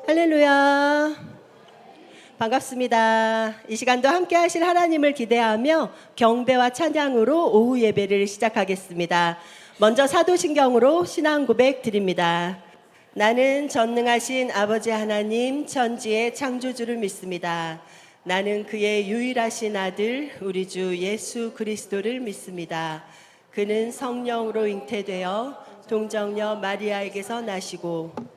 할렐루야. 반갑습니다. 이 시간도 함께 하실 하나님을 기대하며 경배와 찬양으로 오후 예배를 시작하겠습니다. 먼저 사도신경으로 신앙 고백 드립니다. 나는 전능하신 아버지 하나님 천지의 창조주를 믿습니다. 나는 그의 유일하신 아들 우리 주 예수 그리스도를 믿습니다. 그는 성령으로 잉태되어 동정녀 마리아에게서 나시고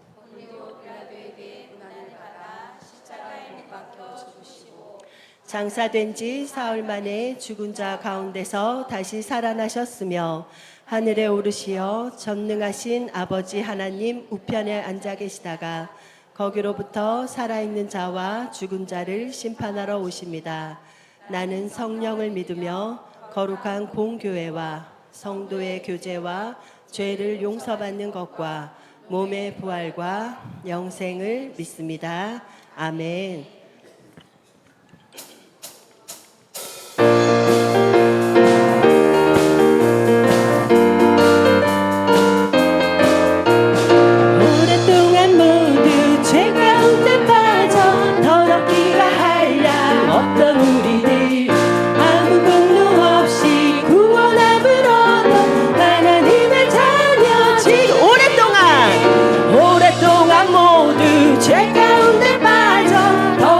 장사된 지 사흘 만에 죽은 자 가운데서 다시 살아나셨으며 하늘에 오르시어 전능하신 아버지 하나님 우편에 앉아 계시다가 거기로부터 살아있는 자와 죽은 자를 심판하러 오십니다. 나는 성령을 믿으며 거룩한 공교회와 성도의 교제와 죄를 용서받는 것과 몸의 부활과 영생을 믿습니다. 아멘. 오랫동안 모두 죄 가운데 빠져 더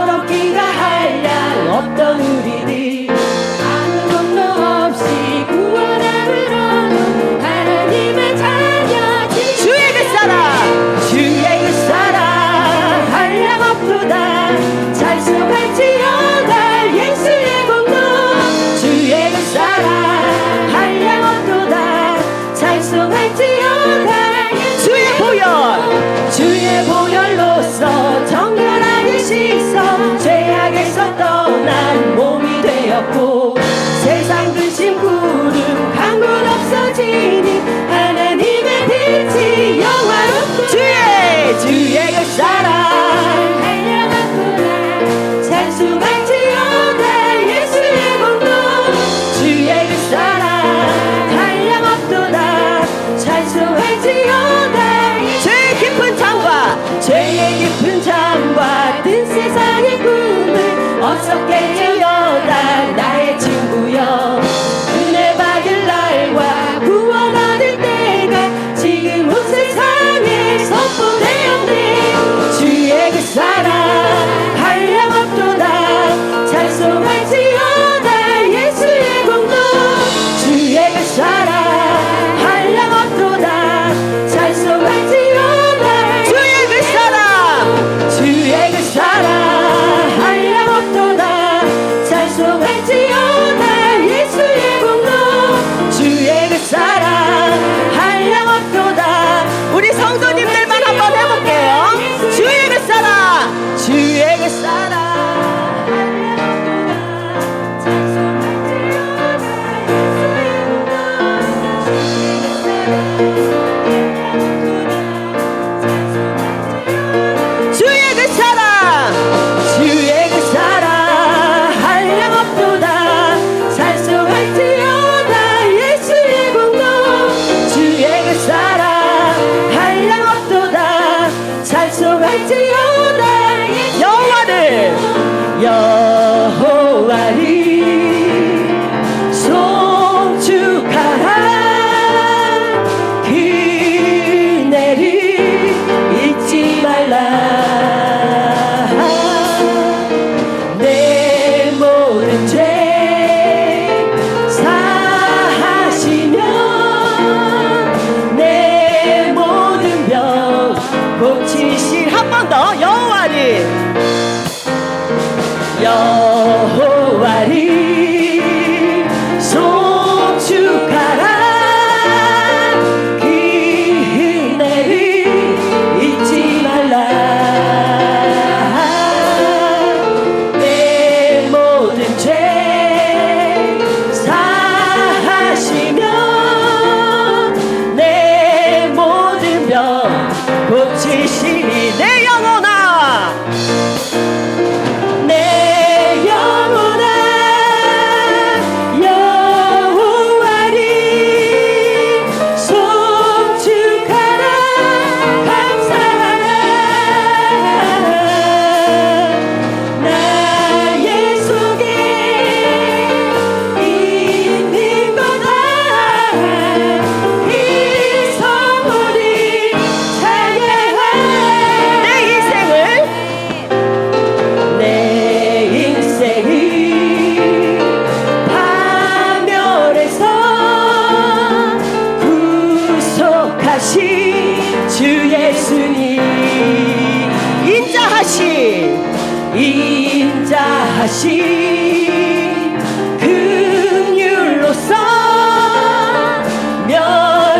하신 긍휼로서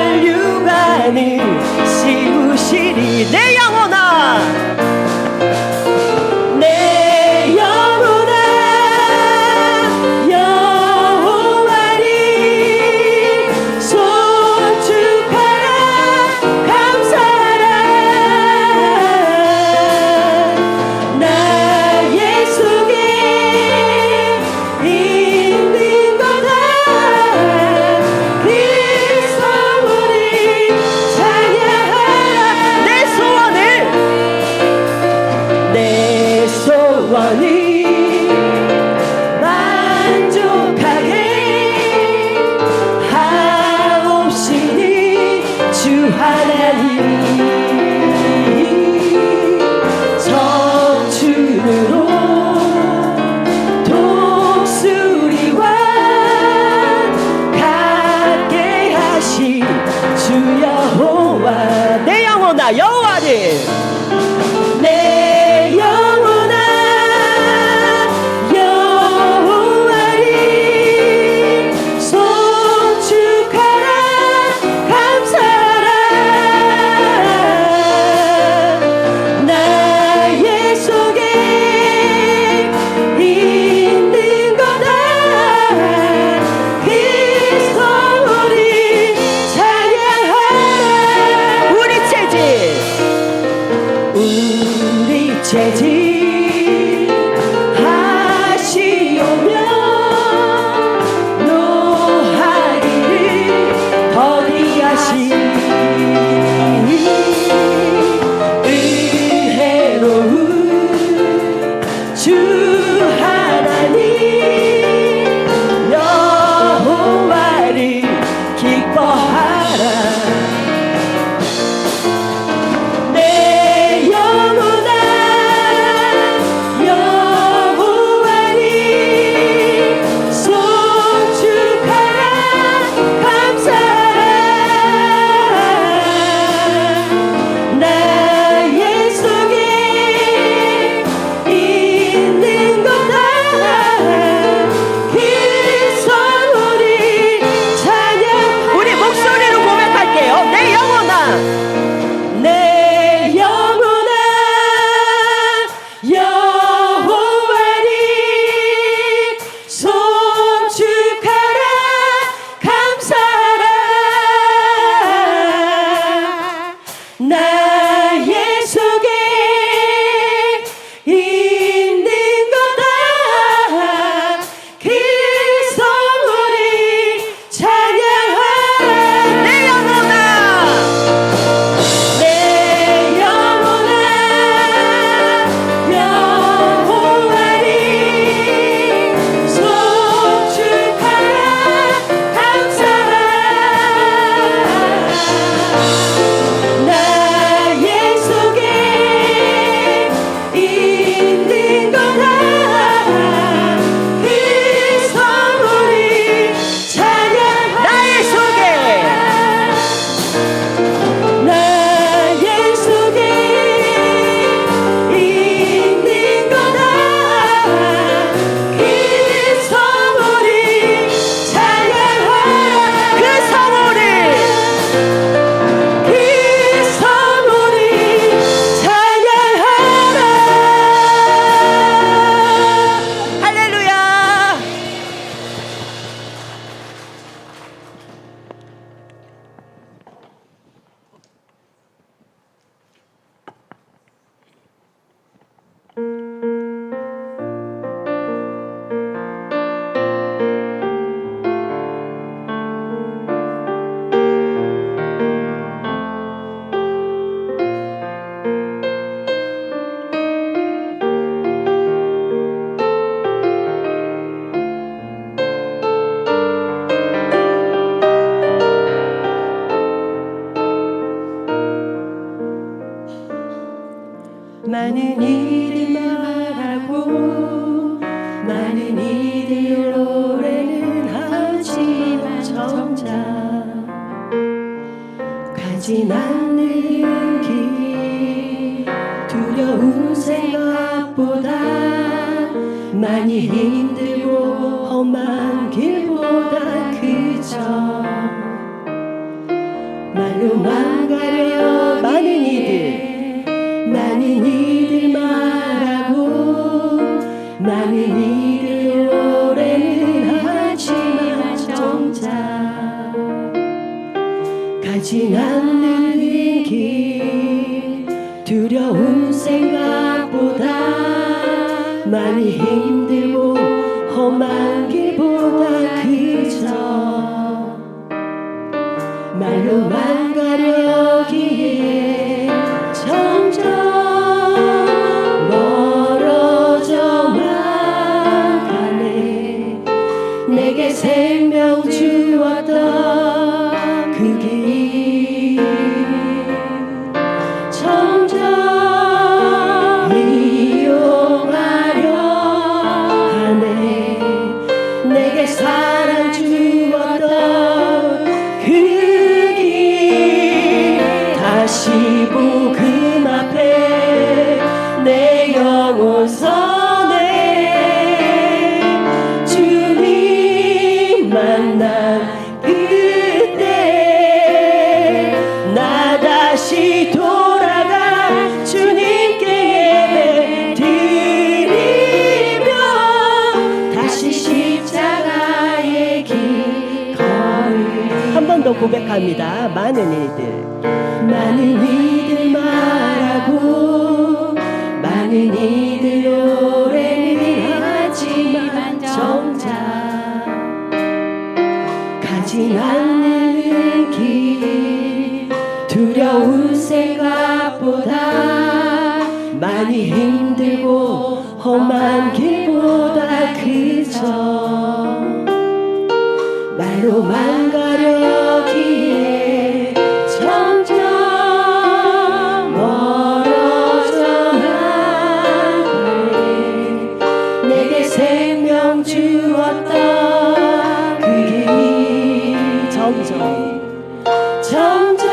멸류관을 씌우시리. 내 영혼아, 내 영혼아 여호와를 송축하라. 감사하라. 나의 속에 있는 거다. 그리스도를 찬양하라. 내 소원을 만족하게 하옵시니 주 하나님. 청춘으로 독수리와 같게 하신 주 여호와. 내 영혼아 여호와를, 내 영혼아 여호와를 송축하라. 감사하라. 나의 속에 있는 거다. 그리스도를 찬양하라. 우리 채집 하시오며 노하기를 더디하신 은혜로운 주 하나님 여호와를 기뻐하라. 내 영혼아 여호와를 송축하라. 감사하라. 나의 속에 있는 거다. 그리스도를 찬양. 우리 목소리로 고백할게요. 내 영혼아, 내 영혼아 여호와를 송축하라. 감사하라. 나의 속에 있는 거다. 그리스도를 찬양하라. 내 영혼아, 내 영혼아 여호와를 송축하라. 감사하라. 나의 속에 있는 거다. 그리스도를 찬양하라. 나의 속에 있는 거다. 그리스도를 찬양하라. 그 성호를 찬양하라. 할렐루야. 많은 일이 말하고 많은 일이 노래는 하지만 정작 가진 않는 길 두려운 생각보다 많이 힘들고 험한 길보다 그저 말로만 가려 많은 이들 말하고 많은 이들 오래는 하지만 정작 가지 않는 길 두려운 생각보다 많이 힘들고 험한 길보다 그저 말로만 가려기에 점점 멀어져만 가네. 내게 생명 주었던 그 길 점점 이용하려 하네. 내게 사랑 주었던 그 다시 복음 앞에 내 영혼 서네. 주님 만난 그때 나 다시 돌아가 주님께 예배 드리며 다시 십자가의 길 걸을. 한 번 더 고백합니다. 많은 이들 말하고 많은 이들 오래는 하지만 정작 가지 않는 길 두려운 생각보다 많이 힘들고 험한 길보다 그저 말로만 가려기에 점점 멀어져만 가네. 내게 생명 주었던 그 길 점점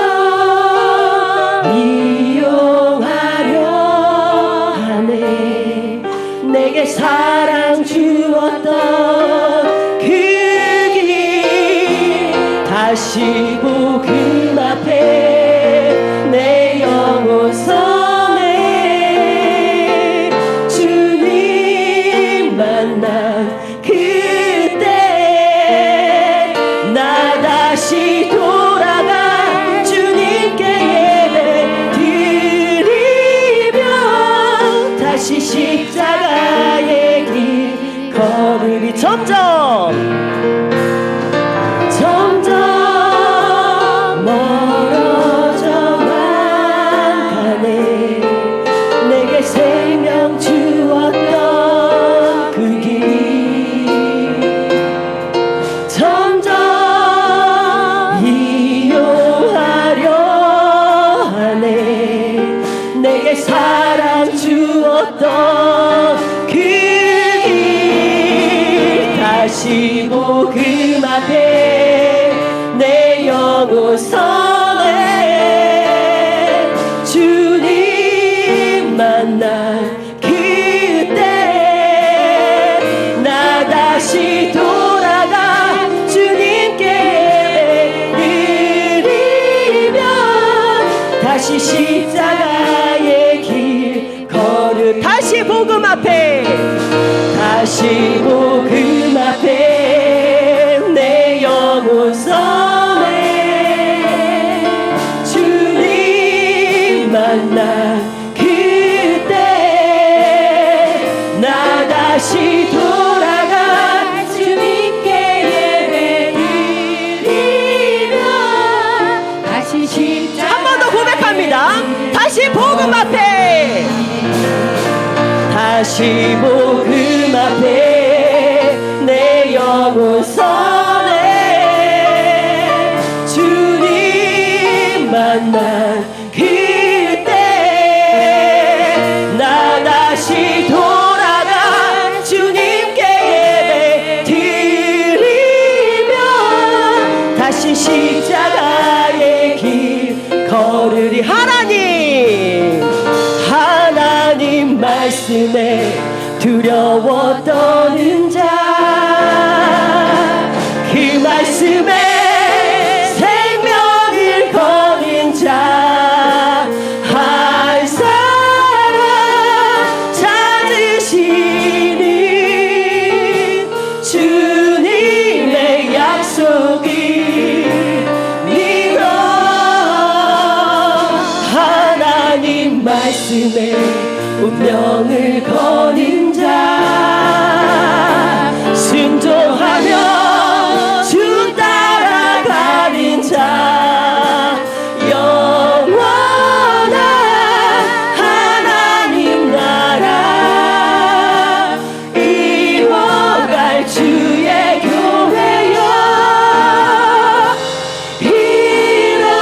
이용하려 하네. 내게 사랑 주었던 그 길 다시 복음 앞에 내 영혼 서네. 주님 만난 그때 나 다시 돌아가 주님께 예배 드리며 다시 십자가의 길 걸으리. 점점 멀어져만 가네. 내게 생명 주었던 그 길 점점 이용하려 하네. 내게 사랑 주었던 그 길 다시 복음 앞에 내 영혼 서네. 주님 만난 그때 나 다시 돌아가 주님께 드리며 다시 십자가의 길 걸을. 다시 복음 앞에 다시 복음 앞에 내 영혼 서네. 주님 만난 그때 나 다시 돌아가 주님께 예배 드리며 다시 십자가. 한 번 더 고백합니다. 다시 복음 앞에 다시 복음 앞에 내 영혼 서네. 주님 만난 그때 나 다시 돌아가 주님께 예배 드리며 다시 십자가의 길 걸으리. 하나님 말씀에 두려워 떠는 자, 그 말씀에 생명을 거는 자, 한 사람 찾으시는 주님의 약속을 믿어. 하나님 말씀에 운명을 거는 자, 순종하며 주 따라가는 자, 영원한 하나님 나라 이뤄갈 주의 교회여 일어나라.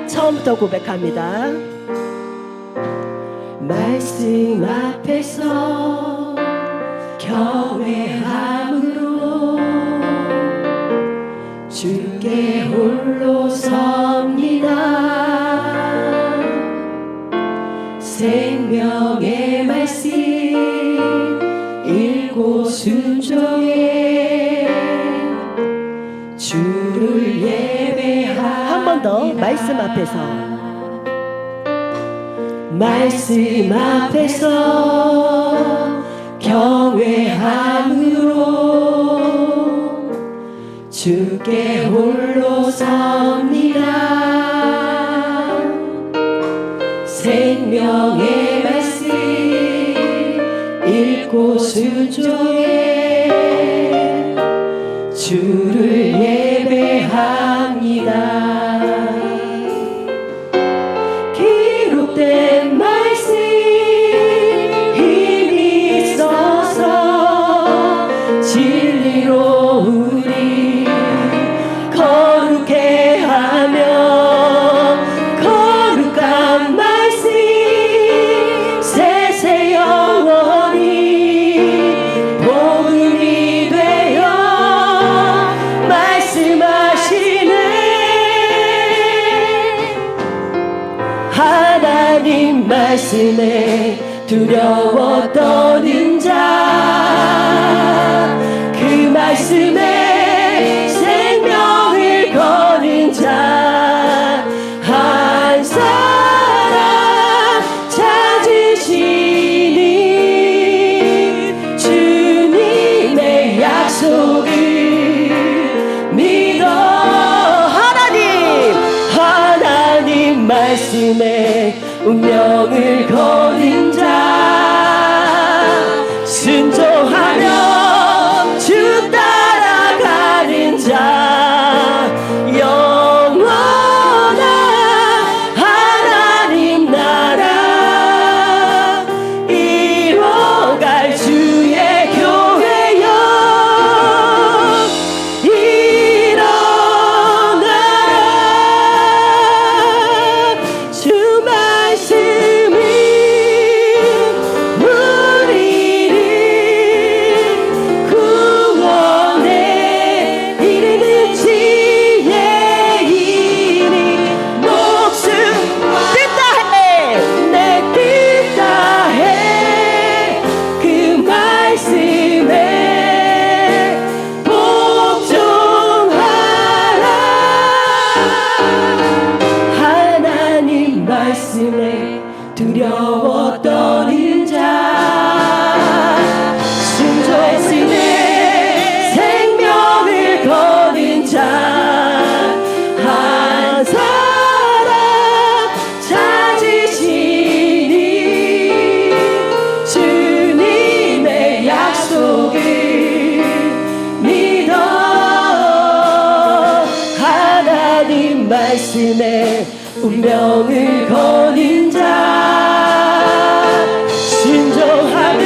처음부터 고백합니다. 말씀 앞에서 경외함으로 주께 홀로 섭니다. 생명의 말씀 읽고 순종해 주를 예배하라. 한 번 더 말씀 앞에서, 말씀 앞에서 경외함으로 주께 홀로 섭니다. 생명의 말씀 읽고 순종해 주를 예배합니다. 기록된 말씀 힘이 있어서 진리로 우리 거룩해 하며, 거룩한 말씀 세세 영원히 복음이 되어 말씀하시네. 하나님 말씀에 두려워 떠는 자, 그 말씀에 생명을 거는 자, 한 사람 찾으시는 주님의 약속을 믿어. 하나님 말씀에 운명을 거는 자, 순종하며 주 따라가는 자, 영원한 하나님 나라 이뤄갈 주의 교회여 일어나라. 주 말씀이 우리를 구원에 이르는 지혜 이니 목숨 뜯다 해, 내 뜯다 해. 그 말씀에 복종하라. 하나님 말씀에 두려워 떠는 자, 순종했으니 생명을 거는 자, 한 사람 찾으시니 주님의 약속을 믿어. 하나님 말씀에 운명을 거는 자, 순종하며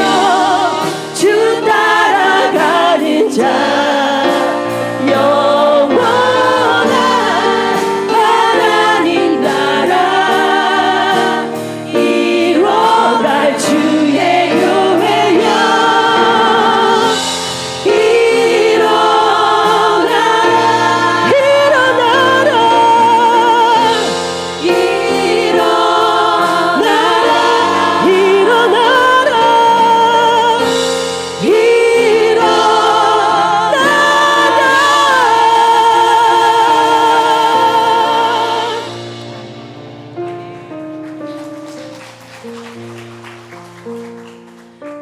주 따라가는 자, 영원한 하나님 나라 이뤄갈 주의 교회여 일어나라. 일어나라.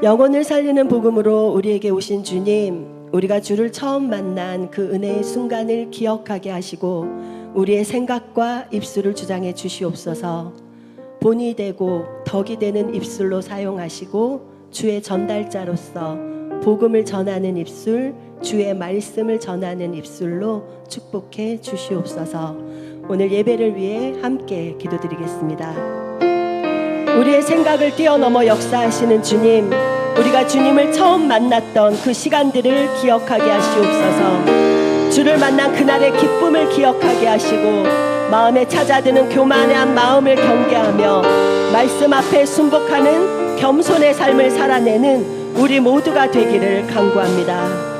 영혼을 살리는 복음으로 우리에게 오신 주님, 우리가 주를 처음 만난 그 은혜의 순간을 기억하게 하시고 우리의 생각과 입술을 주장해 주시옵소서. 본이 되고 덕이 되는 입술로 사용하시고 주의 전달자로서 복음을 전하는 입술, 주의 말씀을 전하는 입술로 축복해 주시옵소서. 오늘 예배를 위해 함께 기도드리겠습니다. 우리의 생각을 뛰어넘어 역사하시는 주님, 우리가 주님을 처음 만났던 그 시간들을 기억하게 하시옵소서. 주를 만난 그날의 기쁨을 기억하게 하시고 마음에 찾아드는 교만한 마음을 경계하며 말씀 앞에 순복하는 겸손의 삶을 살아내는 우리 모두가 되기를 간구합니다.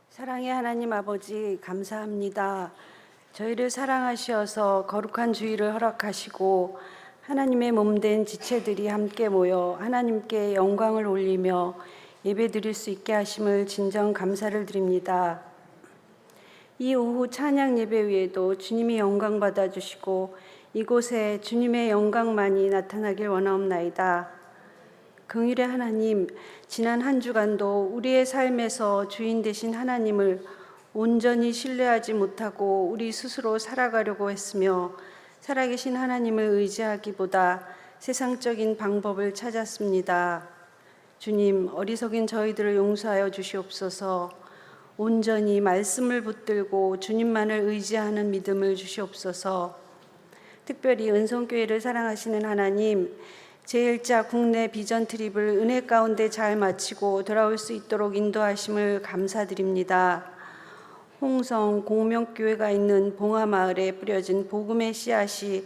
사랑의 하나님 아버지, 감사합니다. 저희를 사랑하셔서 거룩한 주일을 허락하시고 하나님의 몸된 지체들이 함께 모여 하나님께 영광을 올리며 예배드릴 수 있게 하심을 진정 감사를 드립니다. 이 오후 찬양 예배 위에도 주님이 영광 받아주시고 이곳에 주님의 영광만이 나타나길 원하옵나이다. 긍휼의 하나님, 지난 한 주간도 우리의 삶에서 주인 되신 하나님을 온전히 신뢰하지 못하고 우리 스스로 살아가려고 했으며 살아계신 하나님을 의지하기보다 세상적인 방법을 찾았습니다. 주님, 어리석인 저희들을 용서하여 주시옵소서. 온전히 말씀을 붙들고 주님만을 의지하는 믿음을 주시옵소서. 특별히 은성교회를 사랑하시는 하나님, 제1차 국내 비전 트립을 은혜 가운데 잘 마치고 돌아올 수 있도록 인도하심을 감사드립니다. 홍성 공명교회가 있는 봉화마을에 뿌려진 복음의 씨앗이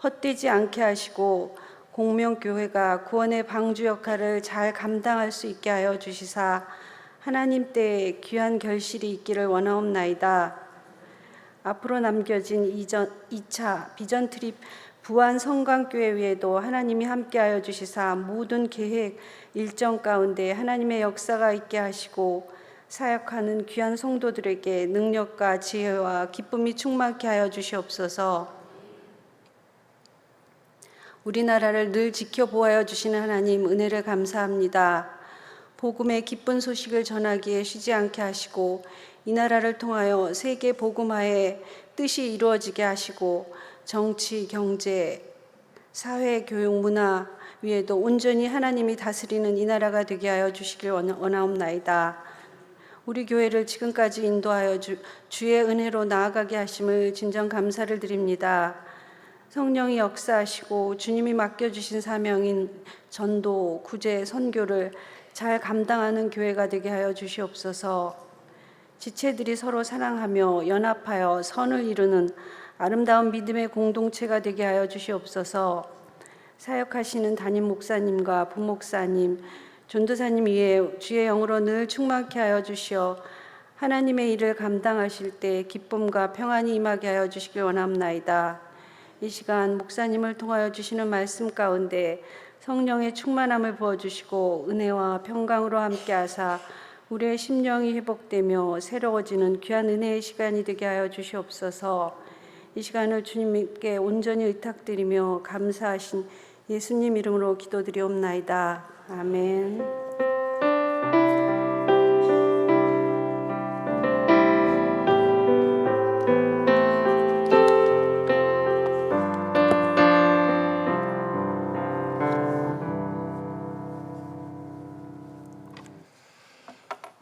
헛되지 않게 하시고 공명교회가 구원의 방주 역할을 잘 감당할 수 있게 하여 주시사 하나님 때에 귀한 결실이 있기를 원하옵나이다. 앞으로 남겨진 2차 비전 트립 부안 성강교회 위에도 하나님이 함께하여 주시사 모든 계획 일정 가운데 하나님의 역사가 있게 하시고 사역하는 귀한 성도들에게 능력과 지혜와 기쁨이 충만케 하여 주시옵소서. 우리나라를 늘 지켜보아여 주시는 하나님 은혜를 감사합니다. 복음의 기쁜 소식을 전하기에 쉬지 않게 하시고 이 나라를 통하여 세계 복음화의 뜻이 이루어지게 하시고 정치, 경제, 사회, 교육, 문화 위에도 온전히 하나님이 다스리는 이 나라가 되게 하여 주시길 원하옵나이다. 우리 교회를 지금까지 인도하여 주의 은혜로 나아가게 하심을 진정 감사를 드립니다. 성령이 역사하시고 주님이 맡겨주신 사명인 전도, 구제, 선교를 잘 감당하는 교회가 되게 하여 주시옵소서. 지체들이 서로 사랑하며 연합하여 선을 이루는 아름다운 믿음의 공동체가 되게 하여 주시옵소서. 사역하시는 담임 목사님과 부목사님, 전도사님 위에 주의 영으로 늘 충만케 하여 주시어 하나님의 일을 감당하실 때 기쁨과 평안이 임하게 하여 주시길 원합나이다. 이 시간 목사님을 통하여 주시는 말씀 가운데 성령의 충만함을 부어주시고 은혜와 평강으로 함께하사 우리의 심령이 회복되며 새로워지는 귀한 은혜의 시간이 되게 하여 주시옵소서. 이 시간을 주님께 온전히 의탁드리며 감사하신 예수님 이름으로 기도드리옵나이다. 아멘.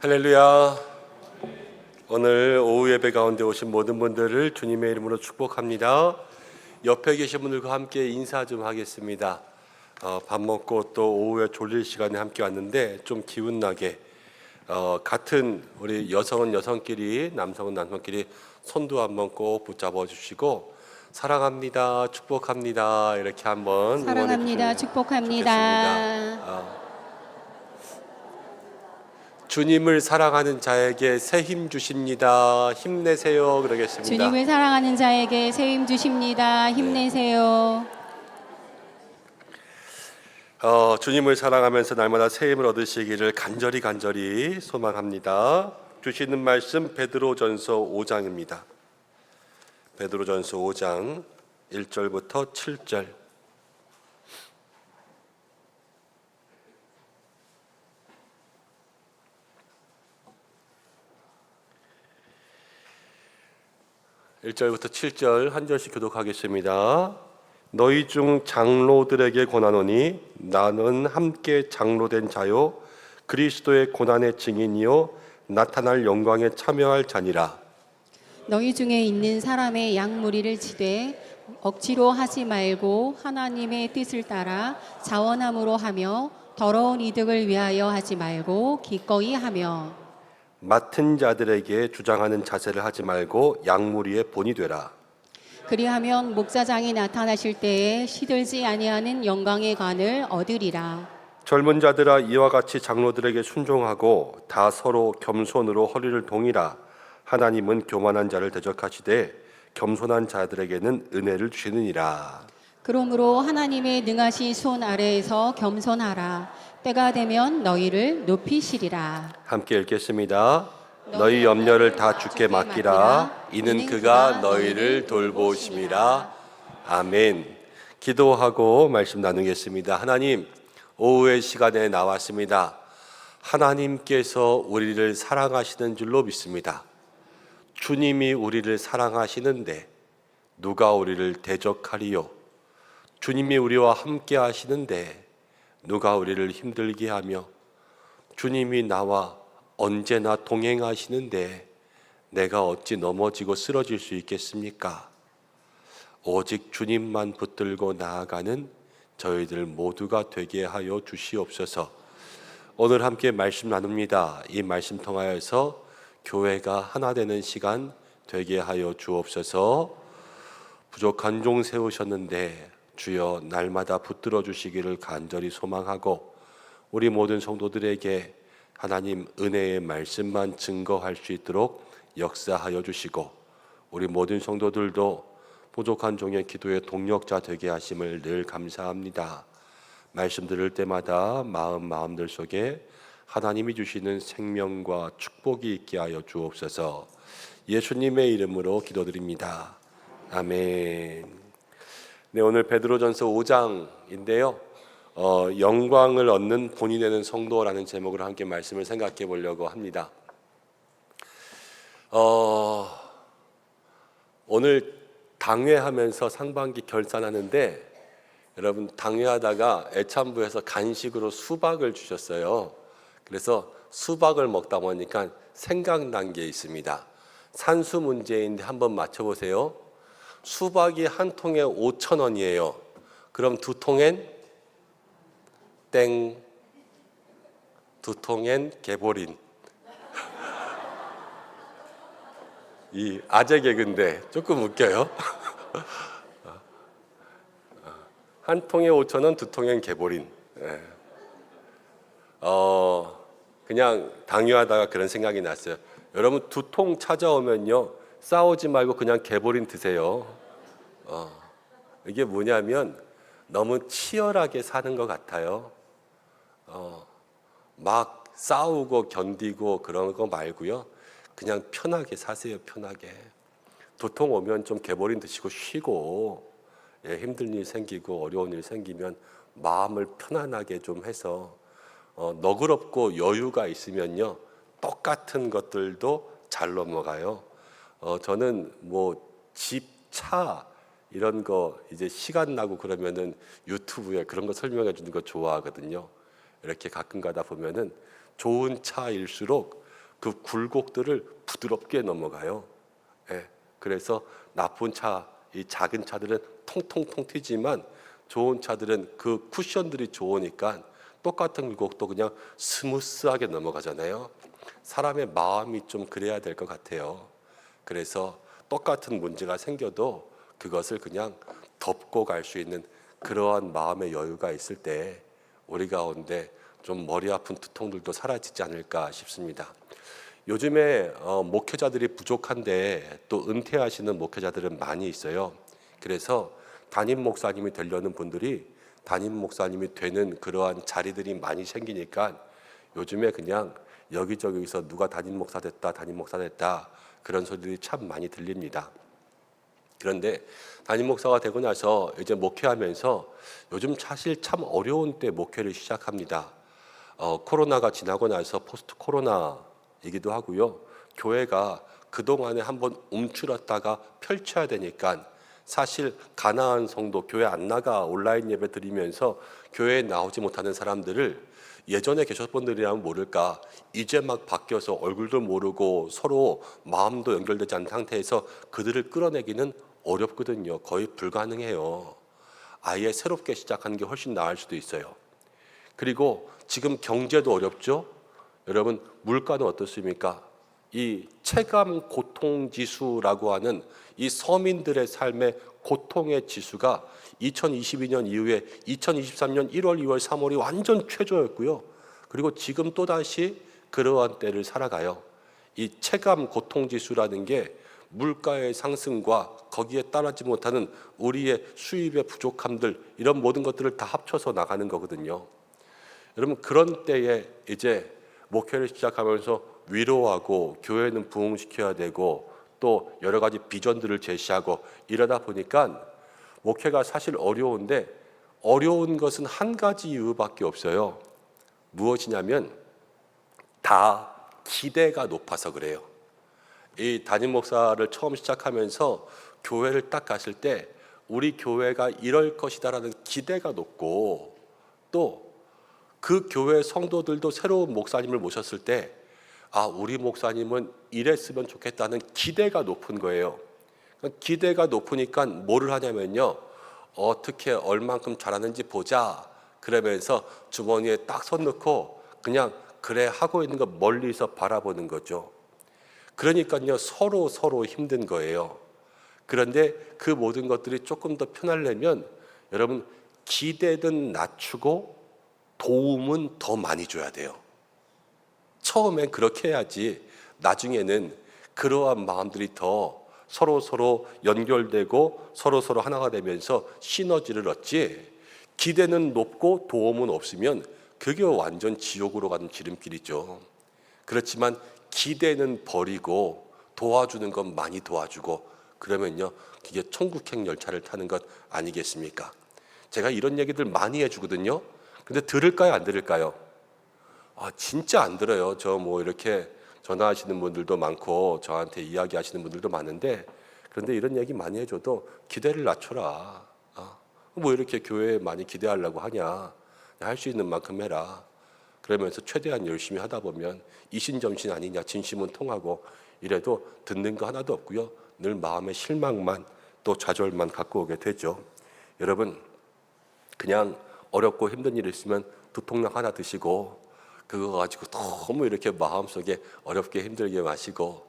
할렐루야. 오늘 오후 예배 가운데 오신 모든 분들을 주님의 이름으로 축복합니다. 옆에 계신 분들과 함께 인사 좀 하겠습니다. 밥 먹고 또 오후에 졸릴 시간에 함께 왔는데 좀 기운나게 같은 우리 여성은 여성끼리, 남성은 남성끼리 손도 한번 꼭 붙잡아 주시고 사랑합니다, 축복합니다 이렇게 한번 사랑합니다. 응원해 주시면 축복합니다. 좋겠습니다. 주님을 사랑하는 자에게 새 힘 주십니다. 힘내세요. 그러겠습니다. 주님을 사랑하는 자에게 새 힘 주십니다. 힘내세요. 주님을 사랑하면서 날마다 새 힘을 얻으시기를 간절히 소망합니다. 주시는 말씀 베드로전서 5장입니다. 베드로전서 5장 1절부터 7절. (1절부터) 7절 한 절씩 교독하겠습니다. 너희 중 장로들에게 권하노니 나는 함께 장로된 자요 그리스도의 고난의 증인이요 나타날 영광에 참여할 자니라. 너희 중에 있는 사람의 양무리를 치되 억지로 하지 말고 하나님의 뜻을 따라 자원함으로 하며 더러운 이득을 위하여 하지 말고 기꺼이 하며 맡은 자들에게 주장하는 자세를 하지 말고 양무리의 본이 되라. 그리하면 목자장이 나타나실 때에 시들지 아니하는 영광의 관을 얻으리라. 젊은 자들아 이와 같이 장로들에게 순종하고 다 서로 겸손으로 허리를 동이라. 하나님은 교만한 자를 대적하시되 겸손한 자들에게는 은혜를 주시느니라. 그러므로 하나님의 능하신 손 아래에서 겸손하라. 때가 되면 너희를 높이시리라. 함께 읽겠습니다. 너희 염려를 다 주께 맡기라. 이는 그가 너희를 돌보심이라. 아멘. 기도하고 말씀 나누겠습니다. 하나님, 오후의 시간에 나왔습니다. 하나님께서 우리를 사랑하시는 줄로 믿습니다. 주님이 우리를 사랑하시는데 누가 우리를 대적하리요? 주님이 우리와 함께 하시는데 누가 우리를 힘들게 하며 주님이 나와 언제나 동행하시는데 내가 어찌 넘어지고 쓰러질 수 있겠습니까? 오직 주님만 붙들고 나아가는 저희들 모두가 되게 하여 주시옵소서. 오늘 함께 말씀 나눕니다. 이 말씀 통하여서 교회가 하나 되는 시간 되게 하여 주옵소서. 부족한 종 세우셨는데 주여 날마다 붙들어 주시기를 간절히 소망하고 우리 모든 성도들에게 하나님 은혜의 말씀만 증거할 수 있도록 역사하여 주시고 우리 모든 성도들도 부족한 종의 기도의 동력자 되게 하심을 늘 감사합니다. 말씀 들을 때마다 마음들 속에 하나님이 주시는 생명과 축복이 있게 하여 주옵소서. 예수님의 이름으로 기도드립니다. 아멘. 네, 오늘 베드로전서 5장인데요. 영광을 얻는 본이 되는 성도라는 제목으로 함께 말씀을 생각해 보려고 합니다. 오늘 당회하면서 상반기 결산하는데 여러분 당회하다가 애참부에서 간식으로 수박을 주셨어요. 그래서 수박을 먹다 보니까 생각난 게 있습니다. 산수 문제인데 한번 맞춰보세요. 수박이 한 통에 5,000원이에요. 그럼 두 통엔 땡, 두 통엔 개보린. 이 아재 개그인데 조금 웃겨요. 한 통에 5,000원, 두 통엔 개보린. 그냥 당뇨하다가 그런 생각이 났어요. 여러분 두 통 찾아오면요 싸우지 말고 그냥 개보린 드세요. 이게 뭐냐면 너무 치열하게 사는 것 같아요. 막 싸우고 견디고 그런 거 말고요. 그냥 편하게 사세요. 편하게. 두통 오면 좀 개보린 드시고 쉬고 힘든 일 생기고 어려운 일 생기면 마음을 편안하게 좀 해서 너그럽고 여유가 있으면요. 똑같은 것들도 잘 넘어가요. 저는 뭐 집, 차 이런 거 이제 시간 나고 그러면은 유튜브에 그런 거 설명해 주는 거 좋아하거든요. 이렇게 가끔 가다 보면은 좋은 차일수록 그 굴곡들을 부드럽게 넘어가요. 그래서 나쁜 차, 이 작은 차들은 통통통 튀지만 좋은 차들은 그 쿠션들이 좋으니까 똑같은 굴곡도 그냥 스무스하게 넘어가잖아요. 사람의 마음이 좀 그래야 될 것 같아요. 그래서 똑같은 문제가 생겨도 그것을 그냥 덮고 갈 수 있는 그러한 마음의 여유가 있을 때 우리 가운데 좀 머리 아픈 두통들도 사라지지 않을까 싶습니다. 요즘에 목회자들이 부족한데 또 은퇴하시는 목회자들은 많이 있어요. 그래서 담임 목사님이 되려는 분들이 담임 목사님이 되는 그러한 자리들이 많이 생기니까 요즘에 그냥 여기저기서 누가 담임 목사 됐다, 담임 목사 됐다 그런 소리들이 참 많이 들립니다. 그런데 담임 목사가 되고 나서 이제 목회하면서 요즘 사실 참 어려운 때 목회를 시작합니다. 코로나가 지나고 나서 포스트 코로나이기도 하고요. 교회가 그동안에 한번 움츠렸다가 펼쳐야 되니까 사실 가나안 성도 교회 안 나가 온라인 예배 드리면서 교회에 나오지 못하는 사람들을 예전에 계셨던 분들이라면 모를까 이제 막 바뀌어서 얼굴도 모르고 서로 마음도 연결되지 않은 상태에서 그들을 끌어내기는 어렵거든요. 거의 불가능해요. 아예 새롭게 시작하는 게 훨씬 나을 수도 있어요. 그리고 지금 경제도 어렵죠. 여러분 물가는 어떻습니까? 이 체감 고통 지수라고 하는 이 서민들의 삶의 고통의 지수가 2022년 이후에 2023년 1월, 2월, 3월이 완전 최저였고요. 그리고 지금 또다시 그러한 때를 살아가요. 이 체감 고통 지수라는 게 물가의 상승과 거기에 따르지 못하는 우리의 수입의 부족함들 이런 모든 것들을 다 합쳐서 나가는 거거든요. 여러분 그런 때에 이제 목회를 시작하면서 위로하고 교회는 부흥시켜야 되고 또 여러 가지 비전들을 제시하고 이러다 보니까 목회가 사실 어려운데 어려운 것은 한 가지 이유밖에 없어요. 무엇이냐면 다 기대가 높아서 그래요. 이 담임 목사를 처음 시작하면서 교회를 딱 갔을 때 우리 교회가 이럴 것이다라는 기대가 높고 또 그 교회 성도들도 새로운 목사님을 모셨을 때 우리 목사님은 이랬으면 좋겠다는 기대가 높은 거예요. 기대가 높으니까 뭐를 하냐면요. 어떻게 얼만큼 잘하는지 보자. 그러면서 주머니에 딱 손 넣고 그냥 그래 하고 있는 거 멀리서 바라보는 거죠. 그러니까요. 서로 힘든 거예요. 그런데 그 모든 것들이 조금 더 편하려면 여러분 기대는 낮추고 도움은 더 많이 줘야 돼요. 처음엔 그렇게 해야지 나중에는 그러한 마음들이 더 서로 연결되고 서로 하나가 되면서 시너지를 얻지 기대는 높고 도움은 없으면 그게 완전 지옥으로 가는 지름길이죠. 그렇지만 기대는 버리고 도와주는 건 많이 도와주고 그러면요 그게 천국행 열차를 타는 것 아니겠습니까? 제가 이런 얘기들 많이 해주거든요. 근데 들을까요 안 들을까요? 진짜 안 들어요. 저 뭐 이렇게 전화하시는 분들도 많고 저한테 이야기하시는 분들도 많은데 그런데 이런 얘기 많이 해줘도 기대를 낮춰라. 뭐 이렇게 교회에 많이 기대하려고 하냐. 할 수 있는 만큼 해라. 그러면서 최대한 열심히 하다 보면 이신점신 아니냐. 진심은 통하고 이래도 듣는 거 하나도 없고요. 늘 마음의 실망만 또 좌절만 갖고 오게 되죠. 여러분 그냥 어렵고 힘든 일 있으면 두통약 하나 드시고 그거 가지고 너무 이렇게 마음속에 어렵게 힘들게 마시고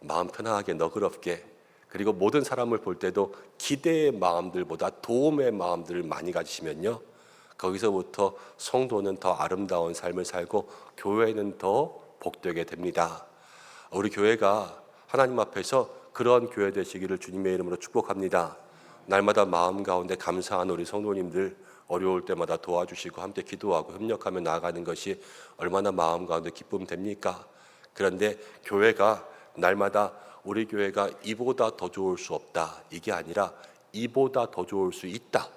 마음 편안하게 너그럽게 그리고 모든 사람을 볼 때도 기대의 마음들보다 도움의 마음들을 많이 가지시면요. 거기서부터 성도는 더 아름다운 삶을 살고 교회는 더 복되게 됩니다. 우리 교회가 하나님 앞에서 그런 교회 되시기를 주님의 이름으로 축복합니다. 날마다 마음 가운데 감사한 우리 성도님들 어려울 때마다 도와주시고 함께 기도하고 협력하며 나아가는 것이 얼마나 마음 가운데 기쁨 됩니까? 그런데 교회가 날마다 우리 교회가 이보다 더 좋을 수 없다. 이게 아니라 이보다 더 좋을 수 있다.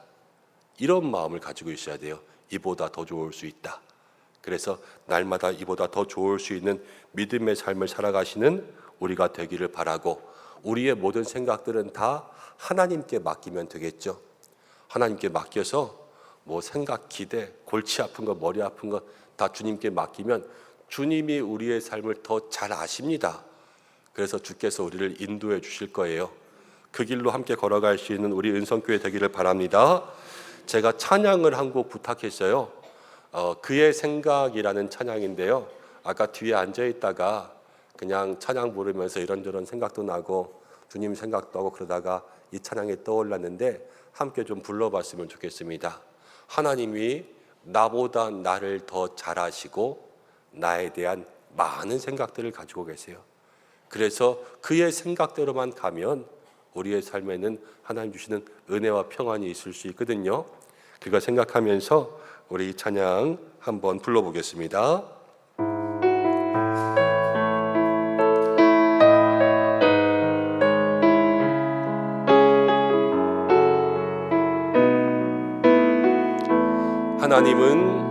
이런 마음을 가지고 있어야 돼요. 이보다 더 좋을 수 있다. 그래서 날마다 이보다 더 좋을 수 있는 믿음의 삶을 살아가시는 우리가 되기를 바라고 우리의 모든 생각들은 다 하나님께 맡기면 되겠죠. 하나님께 맡겨서 뭐 생각, 기대, 골치 아픈 거, 머리 아픈 거 다 주님께 맡기면 주님이 우리의 삶을 더 잘 아십니다. 그래서 주께서 우리를 인도해 주실 거예요. 그 길로 함께 걸어갈 수 있는 우리 은성교회 되기를 바랍니다. 제가 찬양을 한 곡 부탁했어요. 그의 생각이라는 찬양인데요. 아까 뒤에 앉아 있다가 그냥 찬양 부르면서 이런저런 생각도 나고 주님 생각도 하고 그러다가 이 찬양이 떠올랐는데 함께 좀 불러봤으면 좋겠습니다. 하나님이 나보다 나를 더 잘 아시고 나에 대한 많은 생각들을 가지고 계세요. 그래서 그의 생각대로만 가면 우리의 삶에는 하나님 주시는 은혜와 평안이 있을 수 있거든요. 그거 생각하면서 우리 이 찬양 한번 불러보겠습니다. 하나님은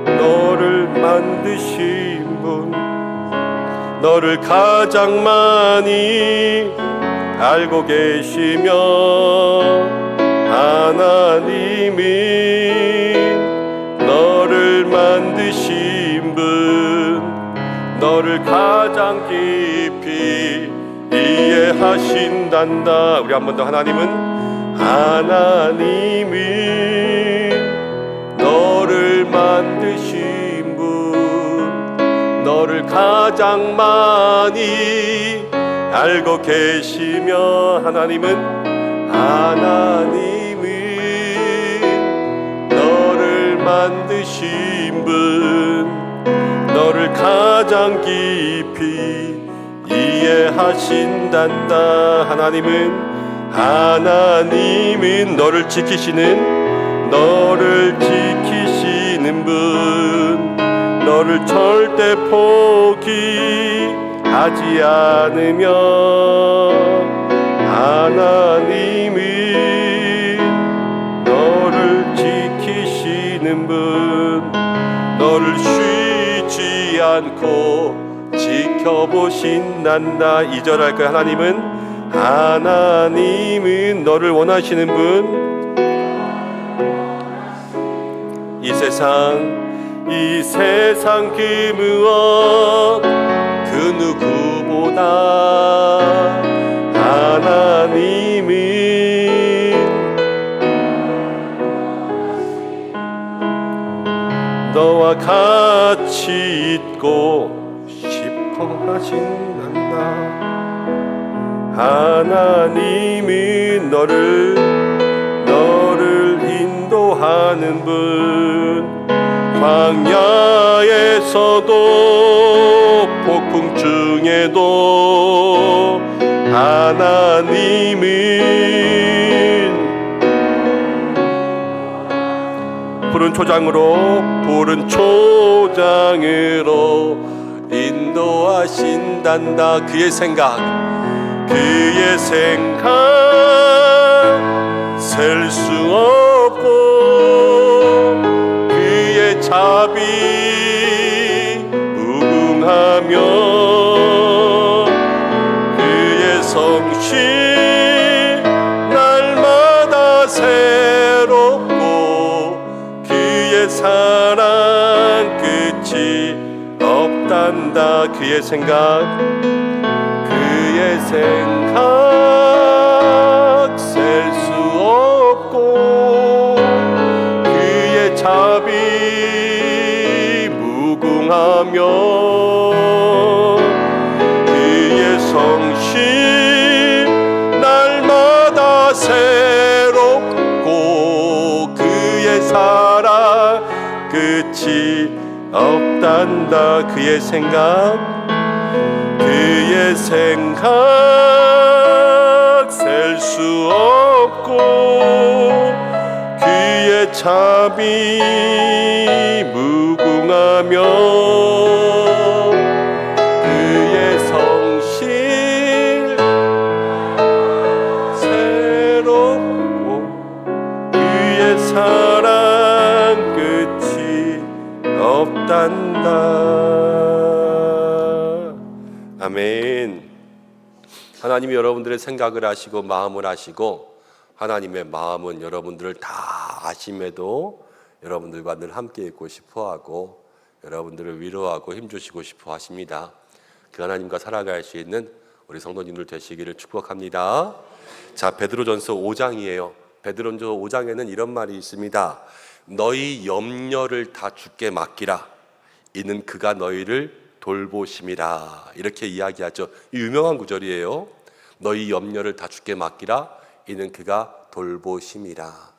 너를 만드신 분, 너를 가장 많이 알고 계시며, 하나님은 너를 만드신 분, 너를 가장 깊이 이해하신단다. 우리 한 번 더. 하나님은 너를 만드신 분, 너를 가장 많이 알고 계시며, 하나님은 너를 만드신 분, 너를 가장 깊이 이해하신단다. 하나님은 너를 지키시는 분, 너를 절대 포기하지 않으며, 하나님은 너를 지키시는 분, 너를 쉬지 않고 지켜보신단다. 2절 할까요? 하나님은 너를 원하시는 분, 이 세상 그 무엇 그 누구보다 하나님은 너와 같이 있고 싶어 하신단다. 하나님은 너를 인도하는 분, 광야에서도 폭풍 중에도 하나님은 푸른 초장으로 인도하신단다. 그의 생각 셀 수 없고, 그의 자비 무궁하며, 그의 성실 날마다 새롭고, 그의 사랑 끝이 없단다. 그의 생각 셀 수 없고, 그의 자비 무궁하며, 그의 성실 날마다 새롭고, 그의 사랑 끝이 없단다. 그의 생각 셀 수 없고, 그의 자비 무궁하며, 그의 성실 새롭고, 그의 사랑 끝이 없단다. 아멘. 하나님이 여러분들의 생각을 아시고 마음을 아시고, 하나님의 마음은 여러분들을 다 아심에도 여러분들과 늘 함께 있고 싶어하고, 여러분들을 위로하고 힘주시고 싶어 하십니다. 그 하나님과 살아갈 수 있는 우리 성도님들 되시기를 축복합니다. 자, 베드로전서 5장이에요. 베드로전서 5장에는 이런 말이 있습니다. 너희 염려를 다 주께 맡기라. 이는 그가 너희를 돌보심이라. 이렇게 이야기하죠. 이 유명한 구절이에요. 너희 염려를 다 주께 맡기라. 이는 그가 돌보심이라.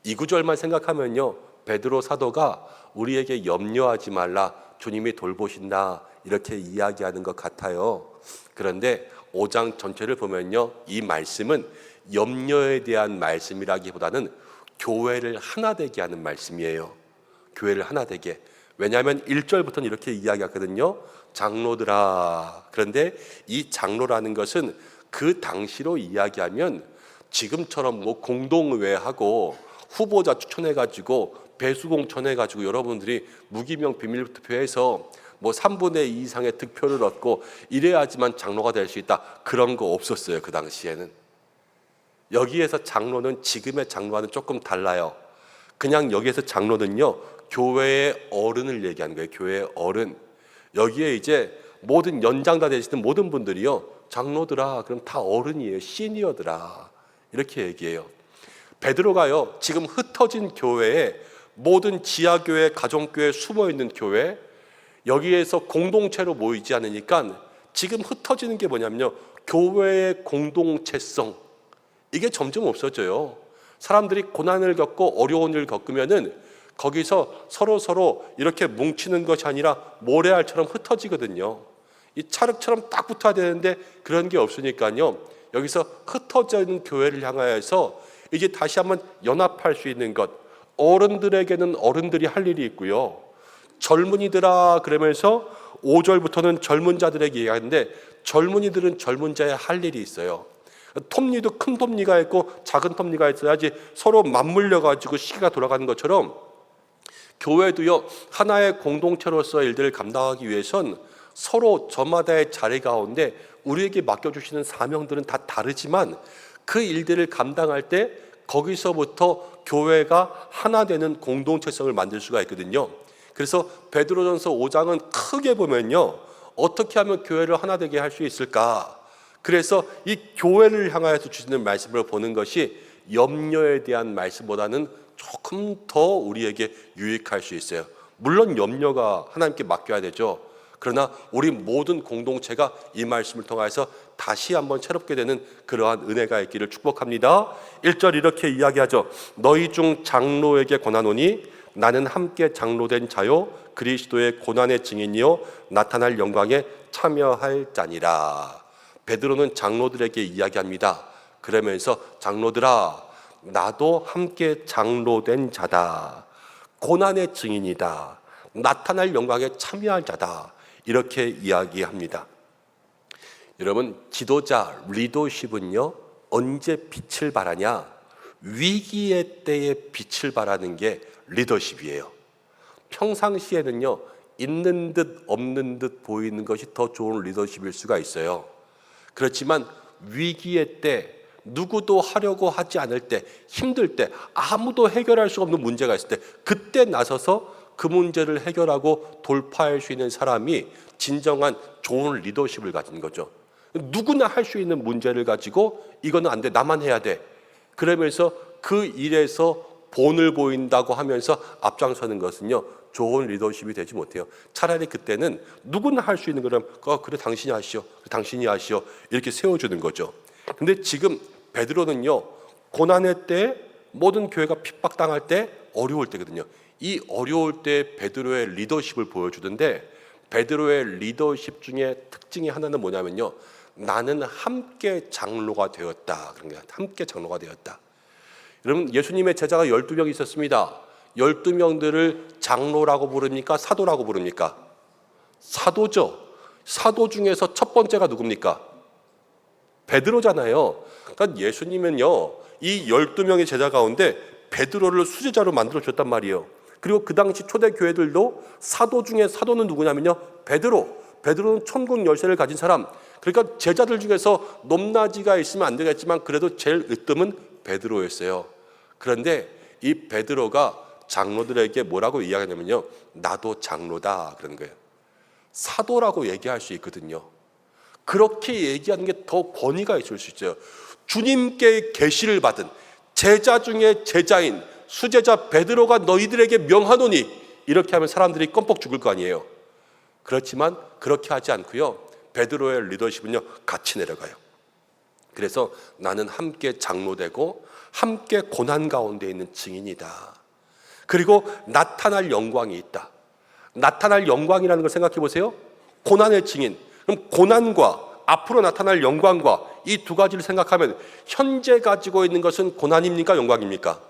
이 구절만 생각하면요, 베드로 사도가 우리에게 염려하지 말라, 주님이 돌보신다, 이렇게 이야기하는 것 같아요. 그런데 5장 전체를 보면요, 이 말씀은 염려에 대한 말씀이라기보다는 교회를 하나 되게 하는 말씀이에요. 교회를 하나 되게. 왜냐하면 1절부터는 이렇게 이야기하거든요. 장로들아. 그런데 이 장로라는 것은 그 당시로 이야기하면 지금처럼 뭐 공동의회하고 후보자 추천해가지고 배수공 전해가지고 여러분들이 무기명 비밀투표해서 뭐 3분의 2 이상의 득표를 얻고 이래야지만 장로가 될 수 있다, 그런 거 없었어요. 그 당시에는. 여기에서 장로는 지금의 장로와는 조금 달라요. 그냥 여기에서 장로는요, 교회의 어른을 얘기하는 거예요. 교회의 어른. 여기에 이제 모든 연장 다 되시는 모든 분들이요, 장로들아, 그럼 다 어른이에요. 시니어들아, 이렇게 얘기해요. 베드로가요, 지금 흩어진 교회에, 모든 지하교회, 가정교회, 숨어있는 교회, 여기에서 공동체로 모이지 않으니까 지금 흩어지는 게 뭐냐면요, 교회의 공동체성, 이게 점점 없어져요. 사람들이 고난을 겪고 어려운 일을 겪으면은 거기서 서로 이렇게 뭉치는 것이 아니라 모래알처럼 흩어지거든요. 이 찰흙처럼 딱 붙어야 되는데 그런 게 없으니까요, 여기서 흩어져 있는 교회를 향하여서 이제 다시 한번 연합할 수 있는 것. 어른들에게는 어른들이 할 일이 있고요, 젊은이들아 그러면서 5절부터는 젊은 자들에게 얘기하는데, 젊은이들은 젊은 자의 할 일이 있어요. 톱니도 큰 톱니가 있고 작은 톱니가 있어야지 서로 맞물려 가지고 시계가 돌아가는 것처럼, 교회도요, 하나의 공동체로서의 일들을 감당하기 위해선 서로 저마다의 자리 가운데 우리에게 맡겨주시는 사명들은 다 다르지만 그 일들을 감당할 때 거기서부터 교회가 하나 되는 공동체성을 만들 수가 있거든요. 그래서 베드로전서 5장은 크게 보면요, 어떻게 하면 교회를 하나 되게 할 수 있을까? 그래서 이 교회를 향하여서 주시는 말씀을 보는 것이 염려에 대한 말씀보다는 조금 더 우리에게 유익할 수 있어요. 물론 염려가 하나님께 맡겨야 되죠. 그러나 우리 모든 공동체가 이 말씀을 통해서 다시 한번 새롭게 되는 그러한 은혜가 있기를 축복합니다. 1절 이렇게 이야기하죠. 너희 중 장로에게 권하노니 나는 함께 장로된 자요 그리스도의 고난의 증인이요 나타날 영광에 참여할 자니라. 베드로는 장로들에게 이야기합니다. 그러면서 장로들아, 나도 함께 장로된 자다. 고난의 증인이다. 나타날 영광에 참여할 자다. 이렇게 이야기합니다. 여러분, 지도자, 리더십은요, 언제 빛을 발하냐? 위기의 때에 빛을 발하는 게 리더십이에요. 평상시에는요, 있는 듯 없는 듯 보이는 것이 더 좋은 리더십일 수가 있어요. 그렇지만 위기의 때, 누구도 하려고 하지 않을 때, 힘들 때, 아무도 해결할 수 없는 문제가 있을 때, 그때 나서서 그 문제를 해결하고 돌파할 수 있는 사람이 진정한 좋은 리더십을 가진 거죠. 누구나 할 수 있는 문제를 가지고 이거는 안 돼, 나만 해야 돼, 그러면서 그 일에서 본을 보인다고 하면서 앞장서는 것은요, 좋은 리더십이 되지 못해요. 차라리 그때는 누구나 할 수 있는 거라면 그래 당신이 하시오, 당신이 하시오, 이렇게 세워주는 거죠. 근데 지금 베드로는요, 고난의 때, 모든 교회가 핍박당할 때, 어려울 때거든요. 이 어려울 때 베드로의 리더십을 보여주던데, 베드로의 리더십 중에 특징이 하나는 뭐냐면요, 나는 함께 장로가 되었다. 그런 게 함께 장로가 되었다. 여러분, 예수님의 제자가 12명이 있었습니다. 12명들을 장로라고 부릅니까? 사도라고 부릅니까? 사도죠. 사도 중에서 첫 번째가 누굽니까? 베드로잖아요. 그러니까 예수님은요, 이 12명의 제자 가운데 베드로를 수제자로 만들어 줬단 말이에요. 그리고 그 당시 초대 교회들도 사도 중에 사도는 누구냐면요, 베드로는 천국 열쇠를 가진 사람. 그러니까 제자들 중에서 높낮이가 있으면 안 되겠지만 그래도 제일 으뜸은 베드로였어요. 그런데 이 베드로가 장로들에게 뭐라고 이야기하냐면요, 나도 장로다, 그런 거예요. 사도라고 얘기할 수 있거든요. 그렇게 얘기하는 게 더 권위가 있을 수 있어요. 주님께 계시를 받은 제자 중에 제자인 수제자 베드로가 너희들에게 명하노니 이렇게 하면 사람들이 껌뻑 죽을 거 아니에요. 그렇지만 그렇게 하지 않고요. 베드로의 리더십은요, 같이 내려가요. 그래서 나는 함께 장로되고 함께 고난 가운데 있는 증인이다. 그리고 나타날 영광이 있다. 나타날 영광이라는 걸 생각해 보세요. 고난의 증인. 그럼 고난과 앞으로 나타날 영광과 이 두 가지를 생각하면 현재 가지고 있는 것은 고난입니까? 영광입니까?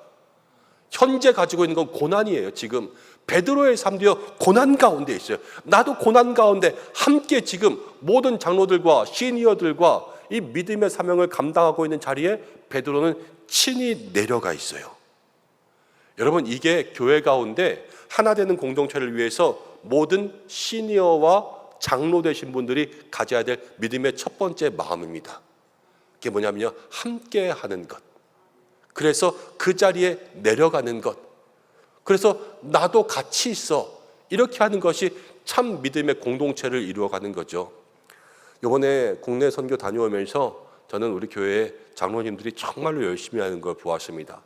현재 가지고 있는 건 고난이에요. 지금 베드로의 삶도요, 고난 가운데 있어요. 나도 고난 가운데 함께 지금 모든 장로들과 시니어들과 이 믿음의 사명을 감당하고 있는 자리에 베드로는 친히 내려가 있어요. 여러분, 이게 교회 가운데 하나 되는 공동체를 위해서 모든 시니어와 장로 되신 분들이 가져야 될 믿음의 첫 번째 마음입니다. 그게 뭐냐면요, 함께 하는 것. 그래서 그 자리에 내려가는 것. 그래서 나도 같이 있어. 이렇게 하는 것이 참 믿음의 공동체를 이루어가는 거죠. 이번에 국내 선교 다녀오면서 저는 우리 교회 장로님들이 정말로 열심히 하는 걸 보았습니다.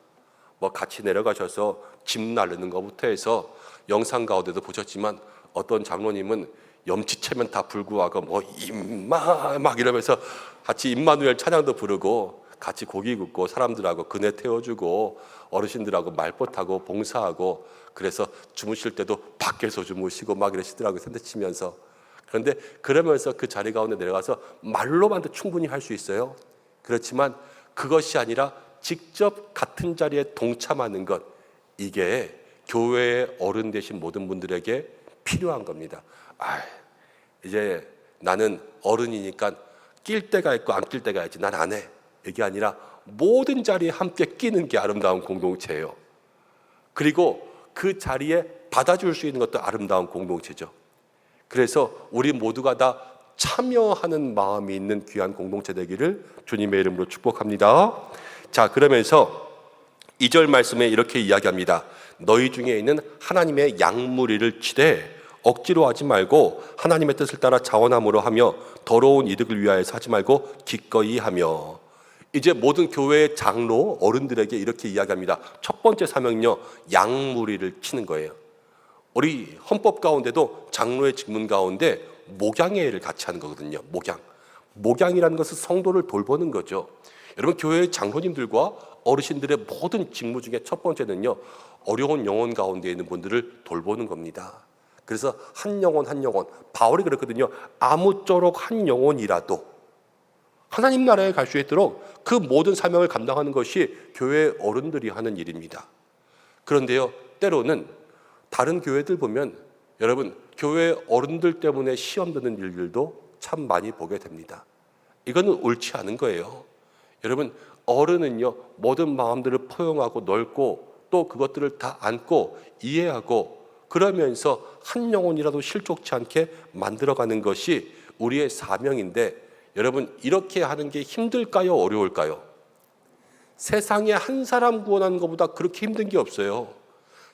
뭐 같이 내려가셔서 집 나르는 것부터 해서 영상 가운데도 보셨지만 어떤 장로님은 염치채면 다 불구하고 뭐 임마 막 이러면서 같이 임마누엘 찬양도 부르고 같이 고기 굽고 사람들하고 그네 태워주고 어르신들하고 말벗하고 봉사하고 그래서 주무실 때도 밖에서 주무시고 막 이러시더라고요. 샌드치면서. 그런데 그러면서 그 자리 가운데 내려가서 말로만도 충분히 할 수 있어요. 그렇지만 그것이 아니라 직접 같은 자리에 동참하는 것, 이게 교회의 어른 되신 모든 분들에게 필요한 겁니다. 이제 나는 어른이니까 낄 때가 있고 안 낄 때가 있지, 난 안 해. 이게 아니라 모든 자리에 함께 끼는 게 아름다운 공동체예요. 그리고 그 자리에 받아줄 수 있는 것도 아름다운 공동체죠. 그래서 우리 모두가 다 참여하는 마음이 있는 귀한 공동체 되기를 주님의 이름으로 축복합니다. 자, 그러면서 2절 말씀에 이렇게 이야기합니다. 너희 중에 있는 하나님의 양무리를 치되 억지로 하지 말고 하나님의 뜻을 따라 자원함으로 하며 더러운 이득을 위하여서 하지 말고 기꺼이 하며. 이제 모든 교회의 장로 어른들에게 이렇게 이야기합니다. 첫 번째 사명은요, 양무리를 치는 거예요. 우리 헌법 가운데도 장로의 직분 가운데 목양회를 같이 하는 거거든요. 목양이라는 것은 성도를 돌보는 거죠. 여러분, 교회의 장로님들과 어르신들의 모든 직무 중에 첫 번째는요, 어려운 영혼 가운데 있는 분들을 돌보는 겁니다. 그래서 한 영혼 한 영혼, 바울이 그랬거든요. 아무쪼록 한 영혼이라도 하나님 나라에 갈 수 있도록 그 모든 사명을 감당하는 것이 교회 어른들이 하는 일입니다. 그런데요, 때로는 다른 교회들 보면 여러분, 교회 어른들 때문에 시험 드는 일들도 참 많이 보게 됩니다. 이거는 옳지 않은 거예요. 여러분, 어른은요, 모든 마음들을 포용하고 넓고 또 그것들을 다 안고 이해하고 그러면서 한 영혼이라도 실족치 않게 만들어가는 것이 우리의 사명인데, 여러분, 이렇게 하는 게 힘들까요? 어려울까요? 세상에 한 사람 구원하는 것보다 그렇게 힘든 게 없어요.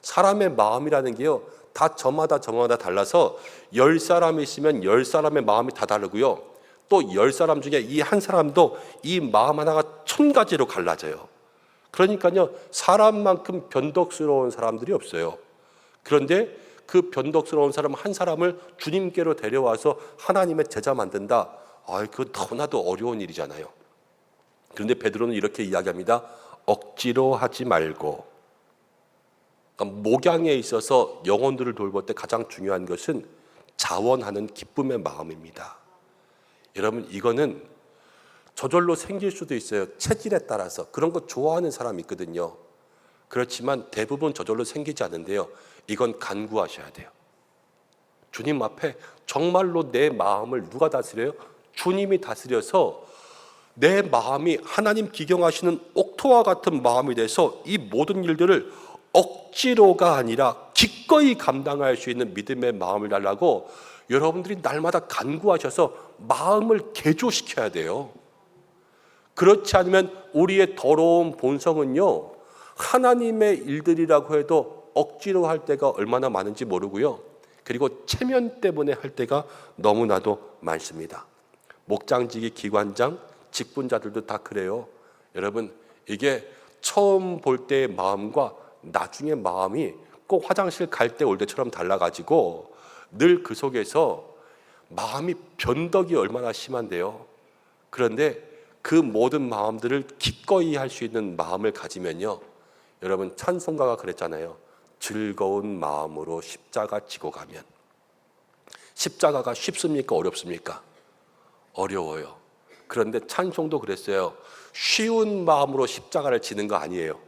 사람의 마음이라는 게요, 다 저마다 달라서 10사람이 있으면 10사람의 마음이 다 다르고요. 또 10사람 중에 이 한 사람도 이 마음 하나가 1000가지로 갈라져요. 그러니까요, 사람만큼 변덕스러운 사람들이 없어요. 그런데 그 변덕스러운 사람 한 사람을 주님께로 데려와서 하나님의 제자 만든다. 그건 너무나도 어려운 일이잖아요. 그런데 베드로는 이렇게 이야기합니다. 억지로 하지 말고. 그러니까 목양에 있어서 영혼들을 돌볼 때 가장 중요한 것은 자원하는 기쁨의 마음입니다. 여러분, 이거는 저절로 생길 수도 있어요. 체질에 따라서. 그런 거 좋아하는 사람이 있거든요. 그렇지만 대부분 저절로 생기지 않는데요. 이건 간구하셔야 돼요. 주님 앞에 정말로 내 마음을 누가 다스려요? 주님이 다스려서 내 마음이 하나님 기경하시는 옥토와 같은 마음이 돼서 이 모든 일들을 억지로가 아니라 기꺼이 감당할 수 있는 믿음의 마음을 달라고 여러분들이 날마다 간구하셔서 마음을 개조시켜야 돼요. 그렇지 않으면 우리의 더러운 본성은요, 하나님의 일들이라고 해도 억지로 할 때가 얼마나 많은지 모르고요. 그리고 체면 때문에 할 때가 너무나도 많습니다. 목장직이 기관장, 직분자들도 다 그래요. 여러분, 이게 처음 볼 때의 마음과 나중에 마음이 꼭 화장실 갈 때 올 때처럼 달라가지고 늘 그 속에서 마음이 변덕이 얼마나 심한데요. 그런데 그 모든 마음들을 기꺼이 할 수 있는 마음을 가지면요, 여러분 찬송가가 그랬잖아요. 즐거운 마음으로 십자가 지고 가면. 십자가가 쉽습니까? 어렵습니까? 어려워요. 그런데 찬송도 그랬어요. 쉬운 마음으로 십자가를 지는 거 아니에요.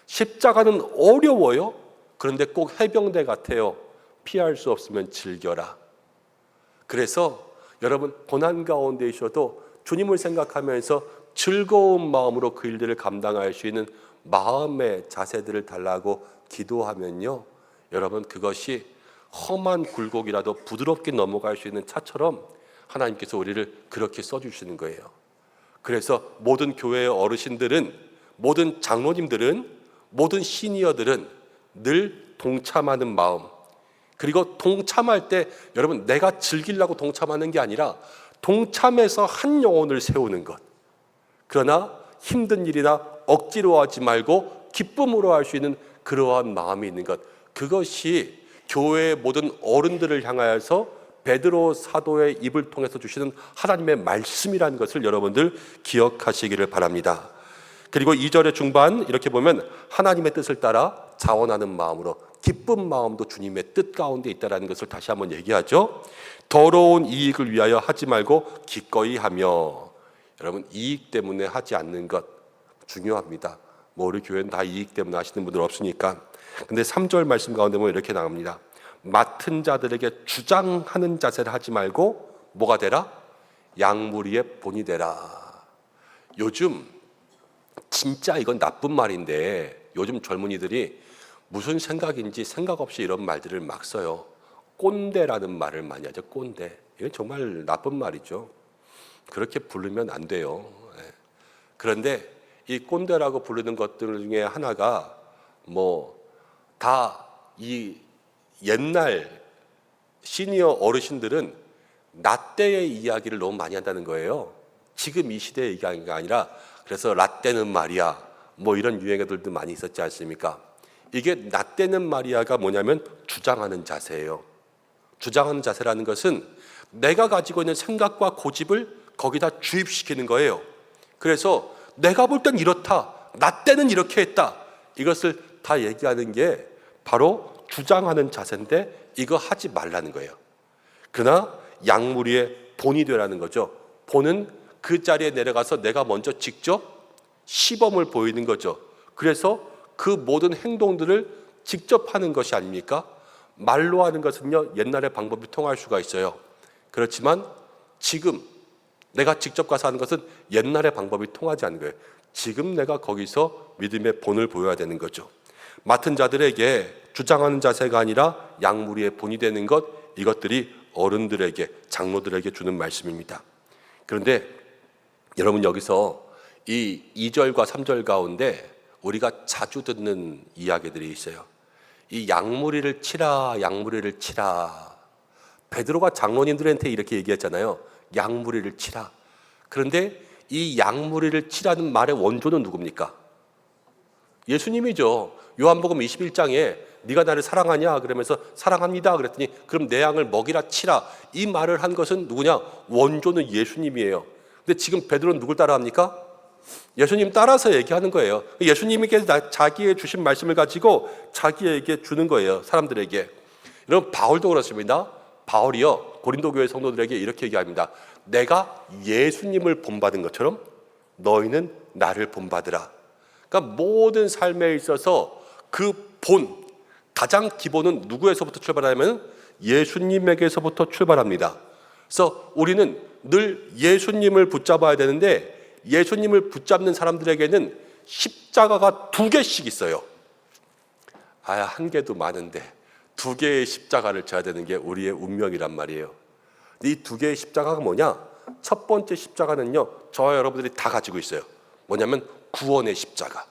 십자가는 어려워요. 그런데 꼭 해병대 같아요. 피할 수 없으면 즐겨라. 그래서 여러분 고난 가운데 있어도 주님을 생각하면서 즐거운 마음으로 그 일들을 감당할 수 있는 마음의 자세들을 달라고 기도하면요, 여러분 그것이 험한 굴곡이라도 부드럽게 넘어갈 수 있는 차처럼 하나님께서 우리를 그렇게 써주시는 거예요. 그래서 모든 교회의 어르신들은, 모든 장로님들은, 모든 시니어들은 늘 동참하는 마음, 그리고 동참할 때 여러분 내가 즐기려고 동참하는 게 아니라 동참해서 한 영혼을 세우는 것. 그러나 힘든 일이나 억지로 하지 말고 기쁨으로 할 수 있는 그러한 마음이 있는 것. 그것이 교회의 모든 어른들을 향하여서 베드로 사도의 입을 통해서 주시는 하나님의 말씀이라는 것을 여러분들 기억하시기를 바랍니다. 그리고 2절의 중반 이렇게 보면 하나님의 뜻을 따라 자원하는 마음으로, 기쁜 마음도 주님의 뜻 가운데 있다는 것을 다시 한번 얘기하죠. 더러운 이익을 위하여 하지 말고 기꺼이 하며. 여러분 이익 때문에 하지 않는 것 중요합니다. 뭐 우리 교회는 다 이익 때문에 하시는 분들 없으니까. 근데 3절 말씀 가운데 보면 이렇게 나옵니다. 맡은 자들에게 주장하는 자세를 하지 말고 뭐가 되라? 양무리의 본이 되라. 요즘 진짜 이건 나쁜 말인데 요즘 젊은이들이 무슨 생각인지 생각 없이 이런 말들을 막 써요. 꼰대라는 말을 많이 하죠. 꼰대. 이건 정말 나쁜 말이죠. 그렇게 부르면 안 돼요. 그런데 이 꼰대라고 부르는 것들 중에 하나가 뭐 다 이 옛날 시니어 어르신들은 라떼의 이야기를 너무 많이 한다는 거예요. 지금 이 시대의 얘기가 아니라, 그래서 라떼는 말이야 뭐 이런 유행어들도 많이 있었지 않습니까? 이게 라떼는 말이야가 뭐냐면 주장하는 자세예요. 주장하는 자세라는 것은 내가 가지고 있는 생각과 고집을 거기다 주입시키는 거예요. 그래서 내가 볼 땐 이렇다, 라떼는 이렇게 했다, 이것을 다 얘기하는 게 바로 주장하는 자세인데 이거 하지 말라는 거예요. 그러나 양무리의 본이 되라는 거죠. 본은 그 자리에 내려가서 내가 먼저 직접 시범을 보이는 거죠. 그래서 그 모든 행동들을 직접 하는 것이 아닙니까? 말로 하는 것은요, 옛날의 방법이 통할 수가 있어요. 그렇지만 지금 내가 직접 가서 하는 것은 옛날의 방법이 통하지 않는 거예요. 지금 내가 거기서 믿음의 본을 보여야 되는 거죠. 맡은 자들에게 주장하는 자세가 아니라 양무리의 본이 되는 것, 이것들이 어른들에게, 장로들에게 주는 말씀입니다. 그런데 여러분 여기서 이 2절과 3절 가운데 우리가 자주 듣는 이야기들이 있어요. 이 양무리를 치라, 양무리를 치라. 베드로가 장로님들한테 이렇게 얘기했잖아요. 양무리를 치라. 그런데 이 양무리를 치라는 말의 원조는 누굽니까? 예수님이죠. 요한복음 21장에 네가 나를 사랑하냐? 그러면서 사랑합니다. 그랬더니 그럼 내 양을 먹이라 치라. 이 말을 한 것은 누구냐? 원조는 예수님이에요. 근데 지금 베드로는 누굴 따라합니까? 예수님 따라서 얘기하는 거예요. 예수님께서 자기의 주신 말씀을 가지고 자기에게 주는 거예요. 사람들에게. 여러분 바울도 그렇습니다. 바울이요 고린도 교회 성도들에게 이렇게 얘기합니다. 내가 예수님을 본받은 것처럼 너희는 나를 본받으라. 그러니까 모든 삶에 있어서 그 본, 가장 기본은 누구에서부터 출발하냐면 예수님에게서부터 출발합니다. 그래서 우리는 늘 예수님을 붙잡아야 되는데 예수님을 붙잡는 사람들에게는 십자가가 2개씩 있어요. 한 개도 많은데 2개의 십자가를 져야 되는 게 우리의 운명이란 말이에요. 이 2개의 십자가가 뭐냐? 첫 번째 십자가는요, 저와 여러분들이 다 가지고 있어요. 뭐냐면 구원의 십자가.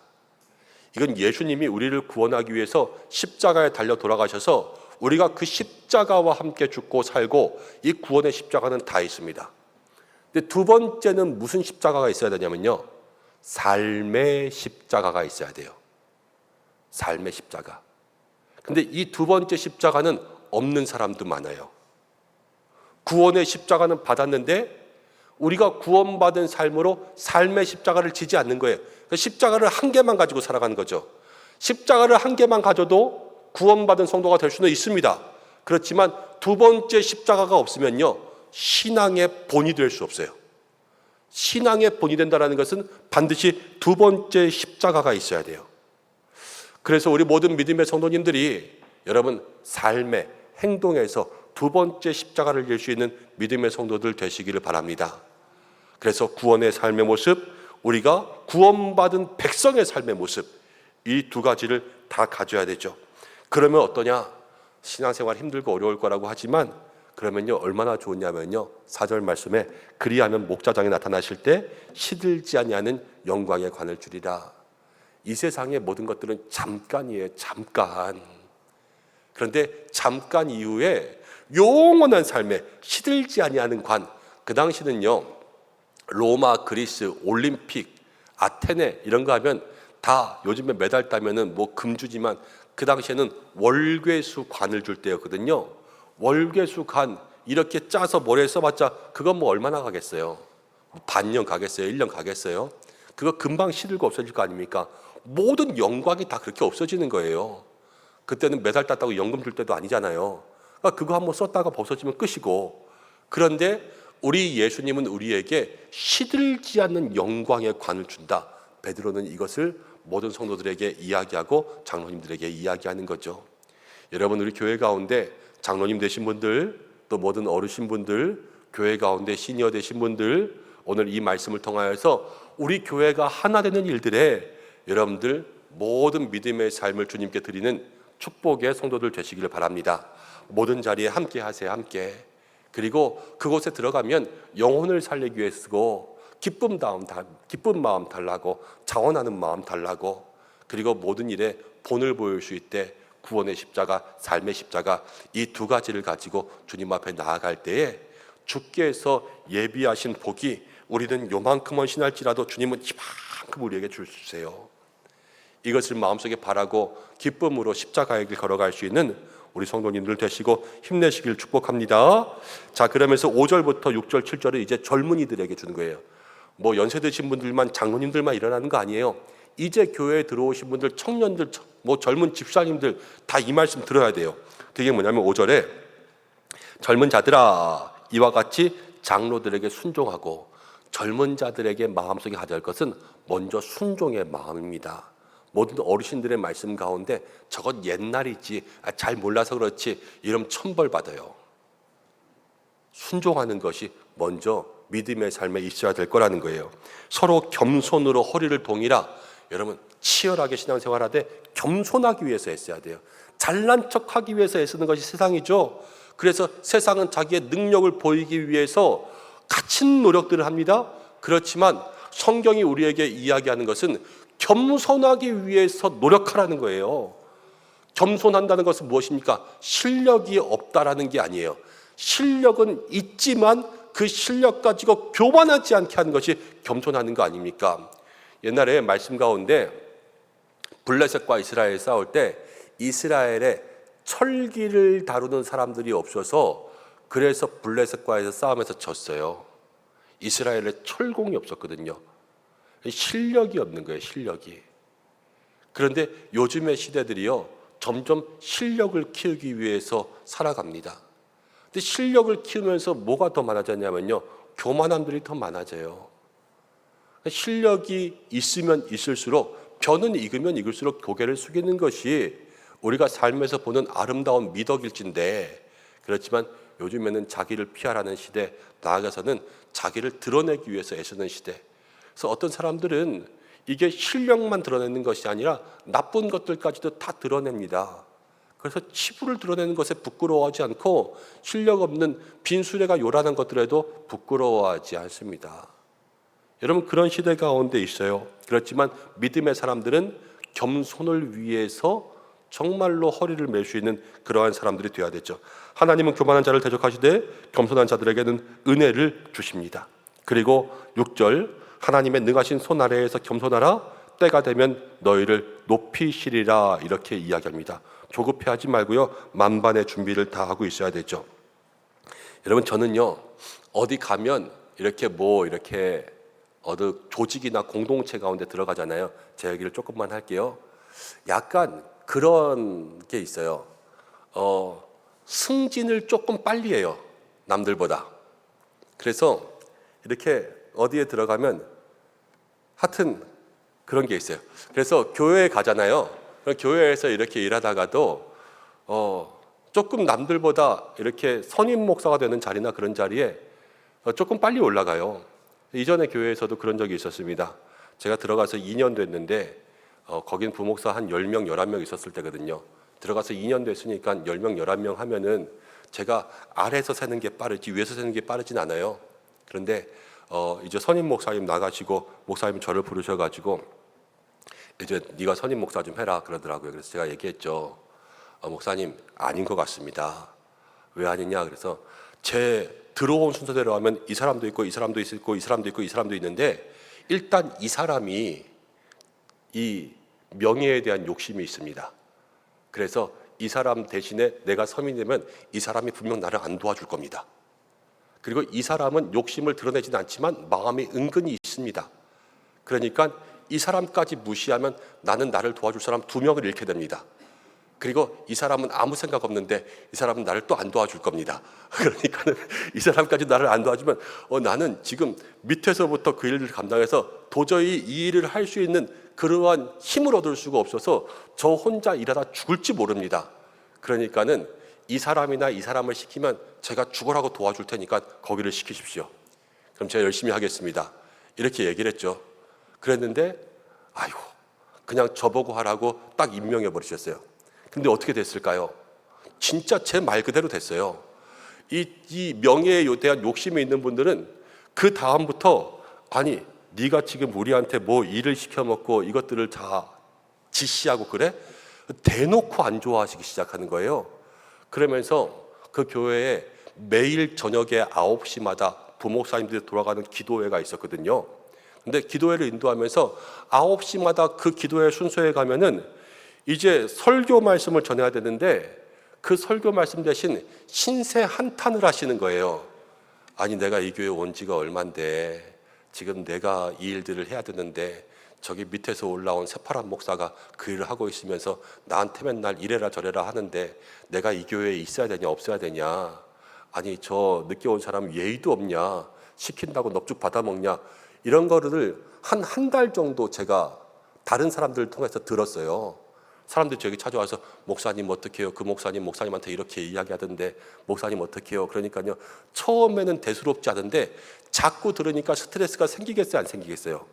이건 예수님이 우리를 구원하기 위해서 십자가에 달려 돌아가셔서 우리가 그 십자가와 함께 죽고 살고 이 구원의 십자가는 다 있습니다. 근데 두 번째는 무슨 십자가가 있어야 되냐면요, 삶의 십자가가 있어야 돼요. 삶의 십자가. 근데 이 두 번째 십자가는 없는 사람도 많아요. 구원의 십자가는 받았는데 우리가 구원받은 삶으로 삶의 십자가를 지지 않는 거예요. 그러니까 십자가를 한 개만 가지고 살아가는 거죠. 십자가를 한 개만 가져도 구원받은 성도가 될 수는 있습니다. 그렇지만 두 번째 십자가가 없으면요, 신앙의 본이 될 수 없어요. 신앙의 본이 된다는 것은 반드시 두 번째 십자가가 있어야 돼요. 그래서 우리 모든 믿음의 성도님들이 여러분 삶의 행동에서 두 번째 십자가를 질 수 있는 믿음의 성도들 되시기를 바랍니다. 그래서 구원의 삶의 모습, 우리가 구원받은 백성의 삶의 모습, 이 두 가지를 다 가져야 되죠. 그러면 어떠냐? 신앙생활 힘들고 어려울 거라고 하지만 그러면요 얼마나 좋냐면요 4절 말씀에 그리하면 목자장에 나타나실 때 시들지 아니하는 영광의 관을 주리라. 이 세상의 모든 것들은 잠깐이에요. 잠깐. 그런데 잠깐 이후에 영원한 삶에 시들지 아니하는 관. 그 당시는요 로마, 그리스, 올림픽, 아테네 이런 거 하면 다 요즘에 메달 따면은 뭐 금주지만 그 당시에는 월괴수 관을 줄 때였거든요. 월괴수 관 이렇게 짜서 머리에 써봤자 그건 뭐 얼마나 가겠어요? 반년 가겠어요? 1년 가겠어요? 그거 금방 시들고 없어질 거 아닙니까? 모든 영광이 다 그렇게 없어지는 거예요. 그때는 메달 땄다고 연금 줄 때도 아니잖아요. 그러니까 그거 한번 썼다가 벗어지면 끝이고. 그런데 우리 예수님은 우리에게 시들지 않는 영광의 관을 준다. 베드로는 이것을 모든 성도들에게 이야기하고 장로님들에게 이야기하는 거죠. 여러분 우리 교회 가운데 장로님 되신 분들, 또 모든 어르신분들, 교회 가운데 시니어 되신 분들, 오늘 이 말씀을 통하여서 우리 교회가 하나 되는 일들에 여러분들 모든 믿음의 삶을 주님께 드리는 축복의 성도들 되시기를 바랍니다. 모든 자리에 함께 하세요. 함께. 그리고 그곳에 들어가면 영혼을 살리기 위해 쓰고 기쁜 마음 달라고, 자원하는 마음 달라고, 그리고 모든 일에 본을 보일 수 있되 구원의 십자가, 삶의 십자가, 이 두 가지를 가지고 주님 앞에 나아갈 때에 주께서 예비하신 복이 우리는 요만큼은 신할지라도 주님은 이만큼 우리에게 주세요. 이것을 마음속에 바라고 기쁨으로 십자가의 길 걸어갈 수 있는 우리 성도님들 되시고 힘내시길 축복합니다. 자, 그러면서 5절부터 6절, 7절을 이제 젊은이들에게 주는 거예요. 뭐 연세 드신 분들만, 장로님들만 일어나는 거 아니에요. 이제 교회에 들어오신 분들, 청년들, 뭐 젊은 집사님들 다 이 말씀 들어야 돼요. 그게 뭐냐면 5절에 젊은 자들아 이와 같이 장로들에게 순종하고, 젊은 자들에게 마음속에 가져야 할 것은 먼저 순종의 마음입니다. 모든 어르신들의 말씀 가운데 저건 옛날이지, 잘 몰라서 그렇지 이러면 천벌 받아요. 순종하는 것이 먼저 믿음의 삶에 있어야 될 거라는 거예요. 서로 겸손으로 허리를 동이라. 여러분 치열하게 신앙생활하되 겸손하기 위해서 애써야 돼요. 잘난 척하기 위해서 애쓰는 것이 세상이죠. 그래서 세상은 자기의 능력을 보이기 위해서 갇힌 노력들을 합니다. 그렇지만 성경이 우리에게 이야기하는 것은 겸손하기 위해서 노력하라는 거예요. 겸손한다는 것은 무엇입니까? 실력이 없다라는 게 아니에요. 실력은 있지만 그 실력 가지고 교만하지 않게 하는 것이 겸손하는 거 아닙니까? 옛날에 말씀 가운데 블레셋과 이스라엘 싸울 때 이스라엘에 철기를 다루는 사람들이 없어서 그래서 블레셋과에서 싸움에서 졌어요. 이스라엘에 철공이 없었거든요. 실력이 없는 거예요. 실력이. 그런데 요즘의 시대들이요 점점 실력을 키우기 위해서 살아갑니다. 근데 실력을 키우면서 뭐가 더 많아졌냐면요 교만함들이 더 많아져요. 실력이 있으면 있을수록, 변은 익으면 익을수록 고개를 숙이는 것이 우리가 삶에서 보는 아름다운 미덕일진데, 그렇지만 요즘에는 자기를 피하라는 시대, 나아가서는 자기를 드러내기 위해서 애쓰는 시대. 그래서 어떤 사람들은 이게 실력만 드러내는 것이 아니라 나쁜 것들까지도 다 드러냅니다. 그래서 치부를 드러내는 것에 부끄러워하지 않고 실력 없는 빈수레가 요란한 것들에도 부끄러워하지 않습니다. 여러분 그런 시대 가운데 있어요. 그렇지만 믿음의 사람들은 겸손을 위해서 정말로 허리를 맬 수 있는 그러한 사람들이 되어야 되죠. 하나님은 교만한 자를 대적하시되 겸손한 자들에게는 은혜를 주십니다. 그리고 6절 하나님의 능하신 손 아래에서 겸손하라. 때가 되면 너희를 높이시리라 이렇게 이야기합니다. 조급해하지 말고요. 만반의 준비를 다 하고 있어야 되죠. 여러분 저는요 어디 가면 이렇게 이렇게 어느 조직이나 공동체 가운데 들어가잖아요. 제 얘기를 조금만 할게요. 약간 그런 게 있어요. 승진을 조금 빨리 해요. 남들보다. 그래서 이렇게 어디에 들어가면 하여튼 그런 게 있어요. 그래서 교회에 가잖아요. 교회에서 이렇게 일하다가도 조금 남들보다 이렇게 선임 목사가 되는 자리나 그런 자리에 조금 빨리 올라가요. 이전에 교회에서도 그런 적이 있었습니다. 제가 들어가서 2년 됐는데 거긴 부목사 한 10명, 11명 있었을 때거든요. 들어가서 2년 됐으니까 10명, 11명 하면은 제가 아래에서 세는 게 빠르지 위에서 세는 게 빠르진 않아요. 그런데 이제 선임 목사님 나가시고 목사님 저를 부르셔가지고 이제 네가 선임 목사 좀 해라 그러더라고요. 그래서 제가 얘기했죠. 목사님 아닌 것 같습니다. 왜 아니냐? 그래서 제 들어온 순서대로 하면 이 사람도 있고 이 사람도 있고 이 사람도 있고 이 사람도 있는데 일단 이 사람이 이 명예에 대한 욕심이 있습니다. 그래서 이 사람 대신에 내가 서민이 되면 이 사람이 분명 나를 안 도와줄 겁니다. 그리고 이 사람은 욕심을 드러내지는 않지만 마음이 은근히 있습니다. 그러니까 이 사람까지 무시하면 나는 나를 도와줄 사람 2명을 잃게 됩니다. 그리고 이 사람은 아무 생각 없는데 이 사람은 나를 또 안 도와줄 겁니다. 그러니까는 이 사람까지 나를 안 도와주면 나는 지금 밑에서부터 그 일을 감당해서 도저히 이 일을 할 수 있는 그러한 힘을 얻을 수가 없어서 저 혼자 일하다 죽을지 모릅니다. 그러니까는 이 사람이나 이 사람을 시키면 제가 죽으라고 도와줄 테니까 거기를 시키십시오. 그럼 제가 열심히 하겠습니다. 이렇게 얘기를 했죠. 그랬는데 아이고 그냥 저보고 하라고 딱 임명해 버리셨어요. 근데 어떻게 됐을까요? 진짜 제 말 그대로 됐어요. 이 명예에 대한 욕심이 있는 분들은 그 다음부터 아니 네가 지금 우리한테 뭐 일을 시켜먹고 이것들을 다 지시하고 그래? 대놓고 안 좋아하시기 시작하는 거예요. 그러면서 그 교회에 매일 저녁에 9시마다 부목사님들이 돌아가는 기도회가 있었거든요. 근데 기도회를 인도하면서 9시마다 그 기도회 순서에 가면은 이제 설교 말씀을 전해야 되는데 그 설교 말씀 대신 신세 한탄을 하시는 거예요. 아니 내가 이 교회 온 지가 얼만데 지금 내가 이 일들을 해야 되는데 저기 밑에서 올라온 새파란 목사가 그 일을 하고 있으면서 나한테 맨날 이래라 저래라 하는데 내가 이 교회에 있어야 되냐 없어야 되냐. 아니 저 늦게 온 사람 예의도 없냐. 시킨다고 넙죽 받아먹냐. 이런 거를 한 달 정도 제가 다른 사람들을 통해서 들었어요. 사람들이 저에게 찾아와서 목사님 어떻게 해요? 그 목사님한테 이렇게 이야기하던데 목사님 어떻게 해요? 그러니까요. 처음에는 대수롭지 않은데 자꾸 들으니까 스트레스가 생기겠어요? 안 생기겠어요?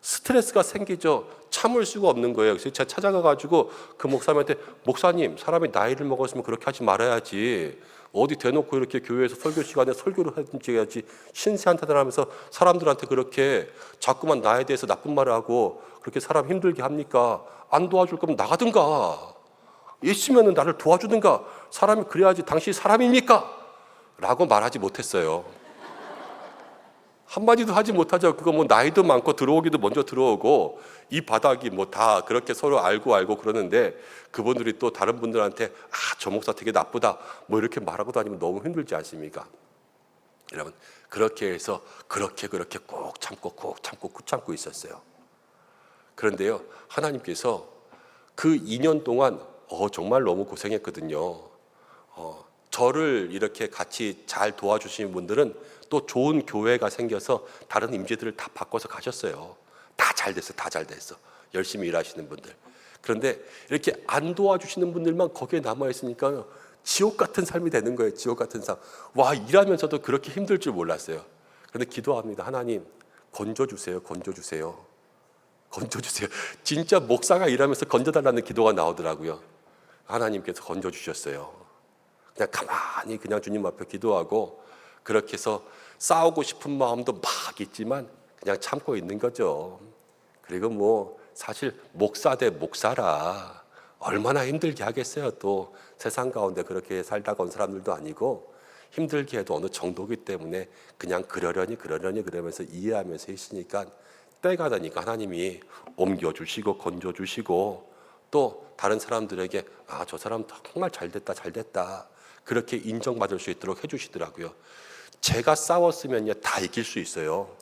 스트레스가 생기죠. 참을 수가 없는 거예요. 그래서 제가 찾아가가지고 그 목사님한테 목사님 사람이 나이를 먹었으면 그렇게 하지 말아야지. 어디 대놓고 이렇게 교회에서 설교 시간에 설교를 하든지 해야지 신세한탄을 하면서 사람들한테 그렇게 자꾸만 나에 대해서 나쁜 말을 하고 그렇게 사람 힘들게 합니까? 안 도와줄 거면 나가든가 있으면 나를 도와주든가 사람이 그래야지 당신이 사람입니까? 라고 말하지 못했어요. 한마디도 하지 못하죠. 그거 뭐 나이도 많고 들어오기도 먼저 들어오고 이 바닥이 뭐 다 그렇게 서로 알고 그러는데 그분들이 또 다른 분들한테 저 목사 되게 나쁘다 뭐 이렇게 말하고 다니면 너무 힘들지 않습니까? 여러분 그렇게 해서 그렇게 꼭 참고 있었어요. 그런데요 하나님께서 그 2년 동안 정말 너무 고생했거든요. 저를 이렇게 같이 잘 도와주시는 분들은 또 좋은 교회가 생겨서 다른 임재들을 다 바꿔서 가셨어요. 다 잘 됐어. 열심히 일하시는 분들. 그런데 이렇게 안 도와주시는 분들만 거기에 남아있으니까 지옥 같은 삶이 되는 거예요. 지옥 같은 삶. 와 일하면서도 그렇게 힘들 줄 몰랐어요. 그런데 기도합니다. 하나님 건져주세요. 진짜 목사가 일하면서 건져달라는 기도가 나오더라고요. 하나님께서 건져주셨어요. 그냥 가만히 그냥 주님 앞에 기도하고 그렇게 해서 싸우고 싶은 마음도 막 있지만 그냥 참고 있는 거죠. 그리고 뭐 사실 목사 대 목사라 얼마나 힘들게 하겠어요. 또 세상 가운데 그렇게 살다가 온 사람들도 아니고 힘들게 해도 어느 정도이기 때문에 그냥 그러려니 그러면서 이해하면서 있으니까 때가 되니까 하나님이 옮겨주시고 건져주시고 또 다른 사람들에게 저 사람 정말 잘됐다 그렇게 인정받을 수 있도록 해주시더라고요. 제가 싸웠으면요 다 이길 수 있어요.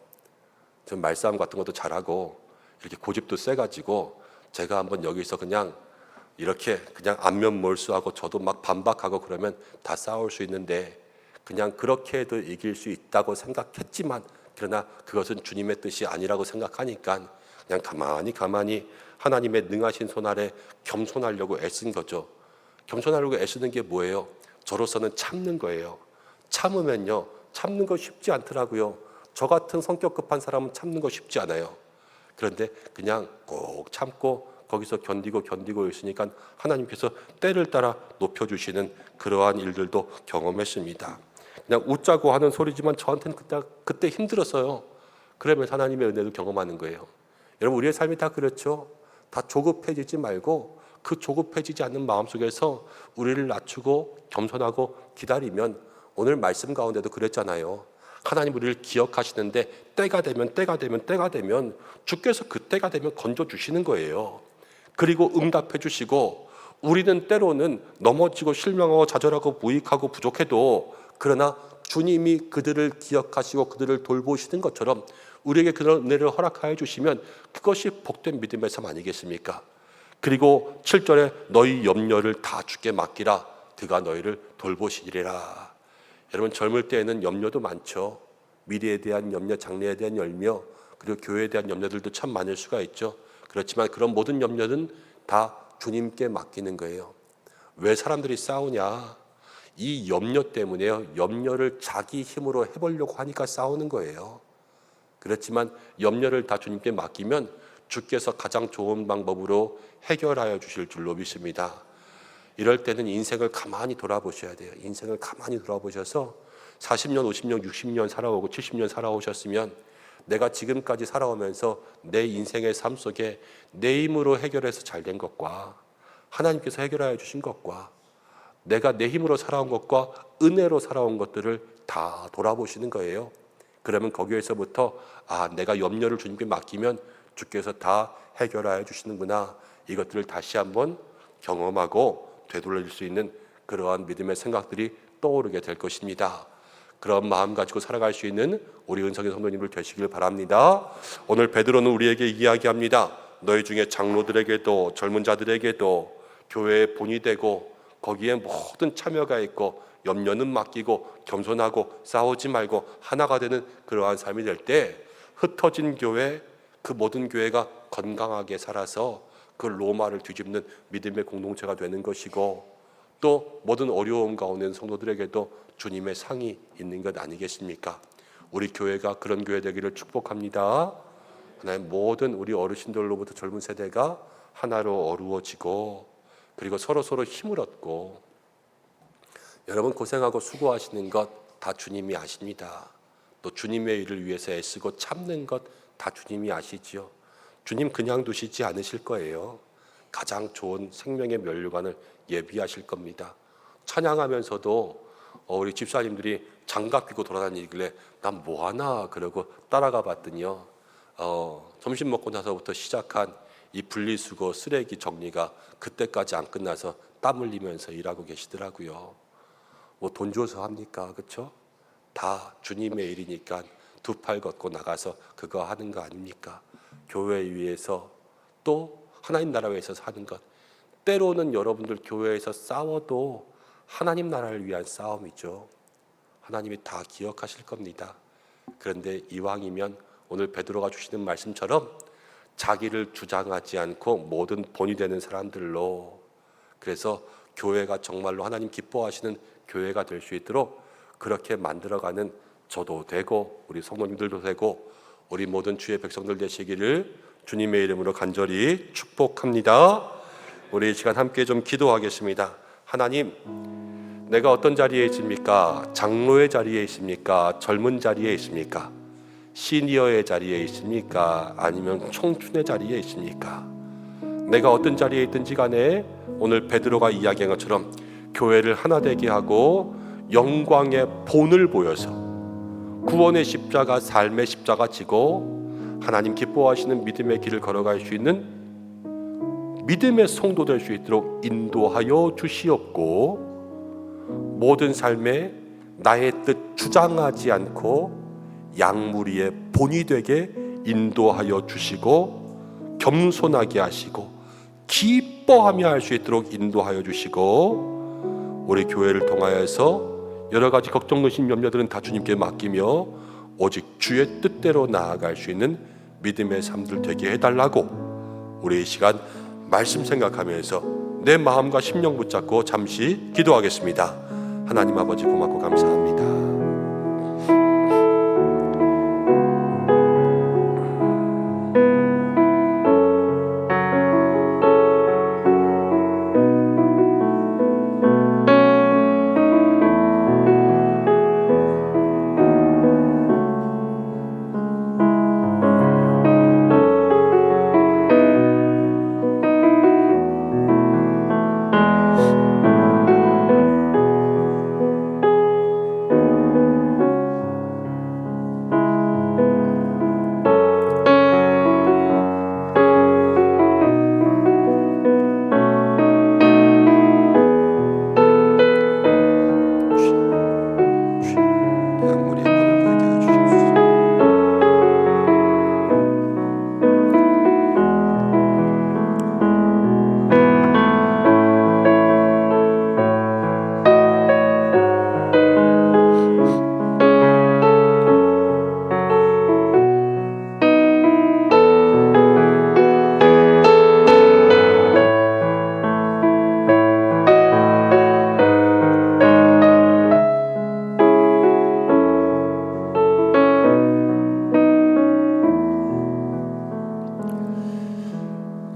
전 말싸움 같은 것도 잘하고 이렇게 고집도 세가지고 제가 한번 여기서 그냥 이렇게 그냥 안면 몰수하고 저도 막 반박하고 그러면 다 싸울 수 있는데 그냥 그렇게 해도 이길 수 있다고 생각했지만 그러나 그것은 주님의 뜻이 아니라고 생각하니까 그냥 가만히 하나님의 능하신 손 아래 겸손하려고 애쓴 거죠. 겸손하려고 애쓰는 게 뭐예요? 저로서는 참는 거예요. 참으면요 참는 거 쉽지 않더라고요. 저 같은 성격 급한 사람은 참는 거 쉽지 않아요. 그런데 그냥 꼭 참고 거기서 견디고 있으니까 하나님께서 때를 따라 높여주시는 그러한 일들도 경험했습니다. 그냥 웃자고 하는 소리지만 저한테는 그때 힘들었어요. 그러면서 하나님의 은혜도 경험하는 거예요. 여러분 우리의 삶이 다 그렇죠. 다 조급해지지 말고 그 조급해지지 않는 마음속에서 우리를 낮추고 겸손하고 기다리면 오늘 말씀 가운데도 그랬잖아요. 하나님 우리를 기억하시는데 때가 되면 주께서 그 때가 되면 건져주시는 거예요. 그리고 응답해 주시고 우리는 때로는 넘어지고 실망하고 좌절하고 무익하고 부족해도 그러나 주님이 그들을 기억하시고 그들을 돌보시는 것처럼 우리에게 그런 은혜를 허락하여 주시면 그것이 복된 믿음의 삶 아니겠습니까? 그리고 7절에 너희 염려를 다 주께 맡기라 그가 너희를 돌보시리라. 여러분 젊을 때에는 염려도 많죠. 미래에 대한 염려, 장래에 대한 염려, 그리고 교회에 대한 염려들도 참 많을 수가 있죠. 그렇지만 그런 모든 염려는 다 주님께 맡기는 거예요. 왜 사람들이 싸우냐? 이 염려 때문에요. 염려를 자기 힘으로 해보려고 하니까 싸우는 거예요. 그렇지만 염려를 다 주님께 맡기면 주께서 가장 좋은 방법으로 해결하여 주실 줄로 믿습니다. 이럴 때는 인생을 가만히 돌아보셔야 돼요. 인생을 가만히 돌아보셔서 40년, 50년, 60년 살아오고 70년 살아오셨으면 내가 지금까지 살아오면서 내 인생의 삶 속에 내 힘으로 해결해서 잘된 것과 하나님께서 해결하여 주신 것과 내가 내 힘으로 살아온 것과 은혜로 살아온 것들을 다 돌아보시는 거예요. 그러면 거기에서부터 내가 염려를 주님께 맡기면 주께서 다 해결하여 주시는구나. 이것들을 다시 한번 경험하고 되돌릴 수 있는 그러한 믿음의 생각들이 떠오르게 될 것입니다. 그런 마음 가지고 살아갈 수 있는 우리 은성의 성도님들 되시길 바랍니다. 오늘 베드로는 우리에게 이야기합니다. 너희 중에 장로들에게도 젊은 자들에게도 교회의 본이 되고 거기에 모든 참여가 있고 염려는 맡기고 겸손하고 싸우지 말고 하나가 되는 그러한 삶이 될 때 흩어진 교회, 그 모든 교회가 건강하게 살아서 그 로마를 뒤집는 믿음의 공동체가 되는 것이고 또 모든 어려움 가운데 있는 성도들에게도 주님의 상이 있는 것 아니겠습니까? 우리 교회가 그런 교회 되기를 축복합니다. 하나님 모든 우리 어르신들로부터 젊은 세대가 하나로 어루어지고 그리고 서로 힘을 얻고 여러분 고생하고 수고하시는 것 다 주님이 아십니다. 또 주님의 일을 위해서 애쓰고 참는 것 다 주님이 아시지요. 주님 그냥 두시지 않으실 거예요. 가장 좋은 생명의 면류관을 예비하실 겁니다. 찬양하면서도 우리 집사님들이 장갑 끼고 돌아다니길래 난 뭐하나 그러고 따라가 봤더니요. 점심 먹고 나서부터 시작한 이 분리수거 쓰레기 정리가 그때까지 안 끝나서 땀 흘리면서 일하고 계시더라고요. 뭐 돈 줘서 합니까? 그렇죠? 다 주님의 일이니까 두 팔 걷고 나가서 그거 하는 거 아닙니까? 교회 위해서 또 하나님 나라 위해서 사는 것. 때로는 여러분들 교회에서 싸워도 하나님 나라를 위한 싸움이죠. 하나님이 다 기억하실 겁니다. 그런데 이왕이면 오늘 베드로가 주시는 말씀처럼 자기를 주장하지 않고 모든 본이 되는 사람들로 그래서 교회가 정말로 하나님 기뻐하시는 교회가 될 수 있도록 그렇게 만들어가는 저도 되고 우리 성도님들도 되고 우리 모든 주의 백성들 되시기를 주님의 이름으로 간절히 축복합니다. 우리 이 시간 함께 좀 기도하겠습니다. 하나님, 내가 어떤 자리에 있습니까? 장로의 자리에 있습니까? 젊은 자리에 있습니까? 시니어의 자리에 있습니까? 아니면 청춘의 자리에 있습니까? 내가 어떤 자리에 있든지 간에 오늘 베드로가 이야기한 것처럼 교회를 하나 되게 하고 영광의 본을 보여서 구원의 십자가, 삶의 십자가 지고 하나님 기뻐하시는 믿음의 길을 걸어갈 수 있는 믿음의 성도 될 수 있도록 인도하여 주시옵고, 모든 삶에 나의 뜻 주장하지 않고 양무리의 본이 되게 인도하여 주시고, 겸손하게 하시고 기뻐하며 할 수 있도록 인도하여 주시고, 우리 교회를 통하여서 여러 가지 걱정, 의심, 염려들은 다 주님께 맡기며 오직 주의 뜻대로 나아갈 수 있는 믿음의 삶들 되게 해달라고, 우리 이 시간 말씀 생각하면서 내 마음과 심령 붙잡고 잠시 기도하겠습니다. 하나님 아버지 고맙고 감사합니다. 양무리의 본을 보이게 하여 주시옵소서.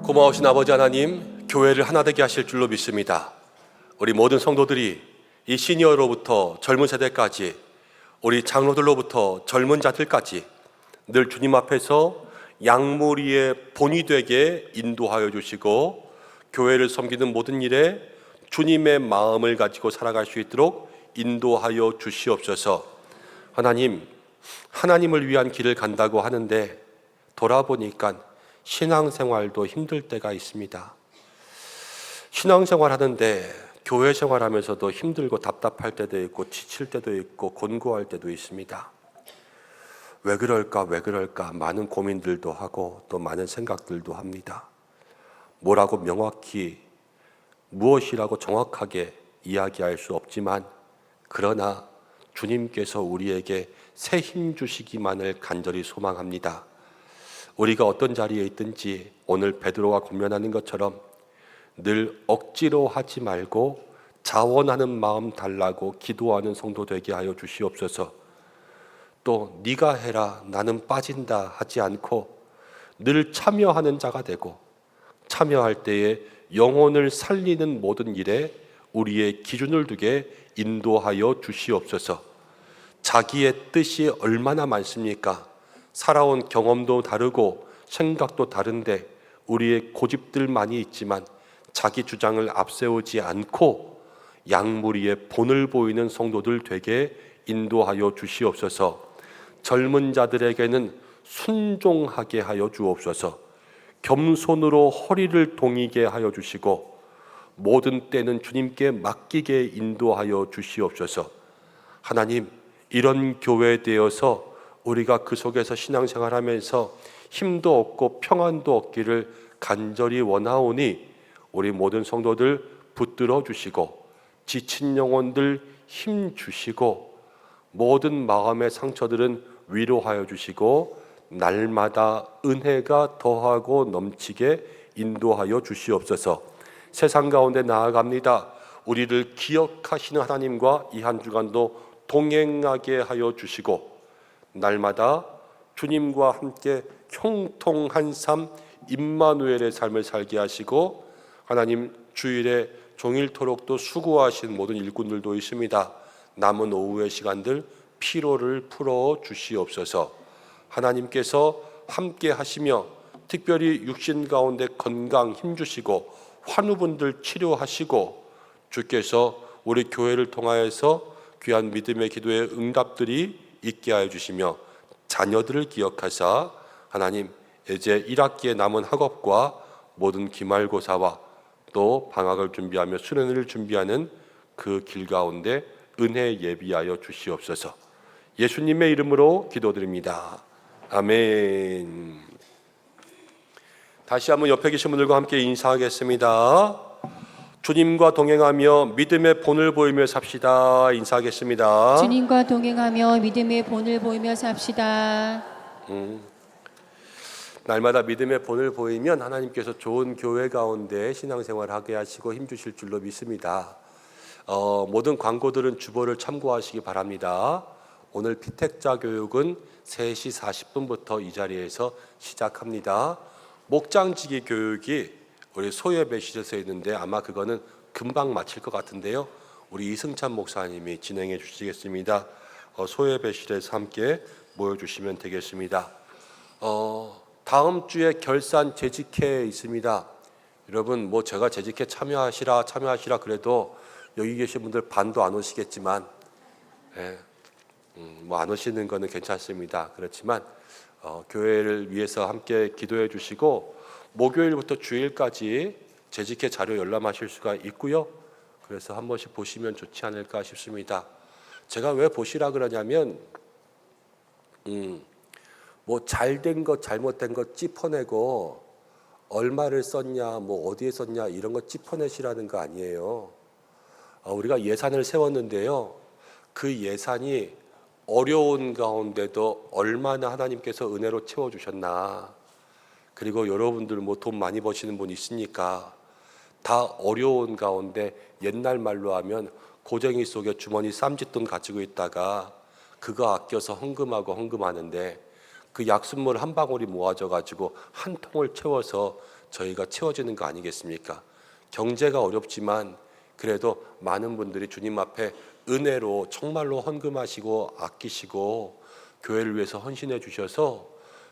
고마우신 아버지 하나님, 교회를 하나 되게 하실 줄로 믿습니다. 우리 모든 성도들이 이 시니어로부터 젊은 세대까지, 우리 장로들로부터 젊은 자들까지 늘 주님 앞에서 양무리의 본이 되게 인도하여 주시고, 교회를 섬기는 모든 일에 주님의 마음을 가지고 살아갈 수 있도록 인도하여 주시옵소서. 하나님, 하나님을 위한 길을 간다고 하는데 돌아보니까 신앙생활도 힘들 때가 있습니다. 신앙생활 하는데, 교회 생활하면서도 힘들고 답답할 때도 있고 지칠 때도 있고 곤고할 때도 있습니다. 왜 그럴까 많은 고민들도 하고 또 많은 생각들도 합니다. 뭐라고 명확히, 무엇이라고 정확하게 이야기할 수 없지만, 그러나 주님께서 우리에게 새 힘 주시기만을 간절히 소망합니다. 우리가 어떤 자리에 있든지 오늘 베드로가 권면하는 것처럼 늘 억지로 하지 말고 자원하는 마음 달라고 기도하는 성도 되게 하여 주시옵소서. 또 네가 해라 나는 빠진다 하지 않고 늘 참여하는 자가 되고, 참여할 때에 영혼을 살리는 모든 일에 우리의 기준을 두게 인도하여 주시옵소서. 자기의 뜻이 얼마나 많습니까? 살아온 경험도 다르고 생각도 다른데 우리의 고집들 많이 있지만 자기 주장을 앞세우지 않고 양무리의 본을 보이는 성도들 되게 인도하여 주시옵소서. 젊은 자들에게는 순종하게 하여 주옵소서. 겸손으로 허리를 동이게 하여 주시고 모든 때는 주님께 맡기게 인도하여 주시옵소서. 하나님, 이런 교회 되어서 우리가 그 속에서 신앙생활하면서 힘도 얻고 평안도 얻기를 간절히 원하오니 우리 모든 성도들 붙들어 주시고 지친 영혼들 힘 주시고 모든 마음의 상처들은 위로하여 주시고 날마다 은혜가 더하고 넘치게 인도하여 주시옵소서. 세상 가운데 나아갑니다. 우리를 기억하시는 하나님과 이 한 주간도 동행하게 하여 주시고 날마다 주님과 함께 형통한 삶 임마누엘의 삶을 살게 하시고, 하나님 주일에 종일토록도 수고하신 모든 일꾼들도 있습니다. 남은 오후의 시간들 피로를 풀어 주시옵소서. 하나님께서 함께 하시며 특별히 육신 가운데 건강 힘주시고 환우분들 치료하시고, 주께서 우리 교회를 통하여서 귀한 믿음의 기도의 응답들이 있게 하여 주시며 자녀들을 기억하사 하나님, 이제 1학기에 남은 학업과 모든 기말고사와 또 방학을 준비하며 수련회를 준비하는 그 길 가운데 은혜 예비하여 주시옵소서. 예수님의 이름으로 기도드립니다. 아멘. 다시 한번 옆에 계신 분들과 함께 인사하겠습니다. 주님과 동행하며 믿음의 본을 보이며 삽시다. 인사하겠습니다. 주님과 동행하며 믿음의 본을 보이며 삽시다. 날마다 믿음의 본을 보이면 하나님께서 좋은 교회 가운데 신앙생활하게 하시고 힘주실 줄로 믿습니다. 모든 광고들은 주보를 참고하시기 바랍니다. 오늘 피택자 교육은 3시 40분부터 이 자리에서 시작합니다. 목장지기 교육이 우리 소예배실에서 있는데 아마 그거는 금방 마칠 것 같은데요. 우리 이승찬 목사님이 진행해 주시겠습니다. 소예배실에서 함께 모여주시면 되겠습니다. 다음 주에 결산 재직회 있습니다. 여러분 뭐 제가 재직회 참여하시라 그래도 여기 계신 분들 반도 안 오시겠지만 뭐 안 오시는 거는 괜찮습니다. 그렇지만 교회를 위해서 함께 기도해 주시고 목요일부터 주일까지 재직회 자료 열람하실 수가 있고요. 그래서 한 번씩 보시면 좋지 않을까 싶습니다. 제가 왜 보시라 그러냐면 뭐 잘된 것 잘못된 것 찝어내고 얼마를 썼냐 뭐 어디에 썼냐 이런 거 찝어내시라는 거 아니에요. 우리가 예산을 세웠는데요. 그 예산이 어려운 가운데도 얼마나 하나님께서 은혜로 채워주셨나. 그리고 여러분들 뭐 돈 많이 버시는 분 있으니까 다 어려운 가운데 옛날 말로 하면 고쟁이 속에 주머니 쌈짓돈 가지고 있다가 그거 아껴서 헌금하는데 그 약순물 한 방울이 모아져 가지고 한 통을 채워서 저희가 채워지는 거 아니겠습니까? 경제가 어렵지만 그래도 많은 분들이 주님 앞에 은혜로 정말로 헌금하시고 아끼시고 교회를 위해서 헌신해 주셔서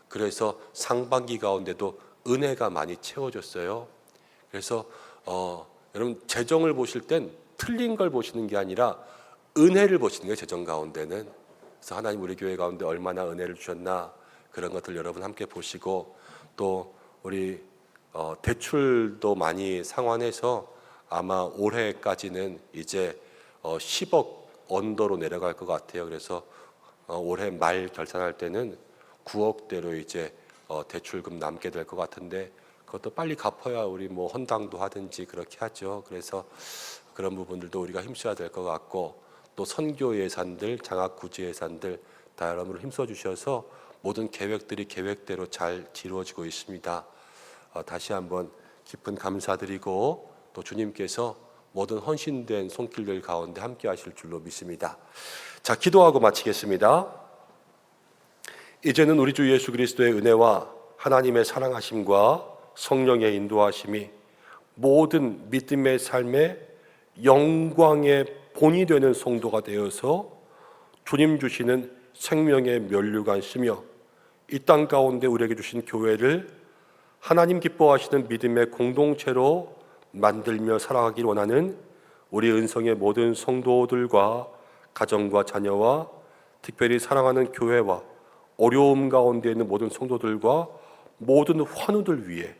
그래서 상반기 가운데도 은혜가 많이 채워졌어요. 그래서 여러분 재정을 보실 땐 틀린 걸 보시는 게 아니라 은혜를 보시는 거예요. 재정 가운데는. 그래서 하나님 우리 교회 가운데 얼마나 은혜를 주셨나 그런 것들 여러분 함께 보시고 또 우리 대출도 많이 상환해서 아마 올해까지는 이제 10억 언더로 내려갈 것 같아요. 그래서 올해 말 결산할 때는 9억대로 이제 대출금 남게 될 것 같은데 그것도 빨리 갚아야 우리 뭐 헌당도 하든지 그렇게 하죠. 그래서 그런 부분들도 우리가 힘써야 될 것 같고 또 선교 예산들, 장학 구제 예산들 다 여러분 힘써 주셔서 모든 계획들이 계획대로 잘 이루어지고 있습니다. 다시 한번 깊은 감사드리고 또 주님께서 모든 헌신된 손길들 가운데 함께 하실 줄로 믿습니다. 자, 기도하고 마치겠습니다. 이제는 우리 주 예수 그리스도의 은혜와 하나님의 사랑하심과 성령의 인도하심이 모든 믿음의 삶의 영광의 본이 되는 성도가 되어서 주님 주시는 생명의 면류관 쓰며 이 땅 가운데 우리에게 주신 교회를 하나님 기뻐하시는 믿음의 공동체로 만들며 살아가길 원하는 우리 은성의 모든 성도들과 가정과 자녀와 특별히 사랑하는 교회와 어려움 가운데 있는 모든 성도들과 모든 환우들 위해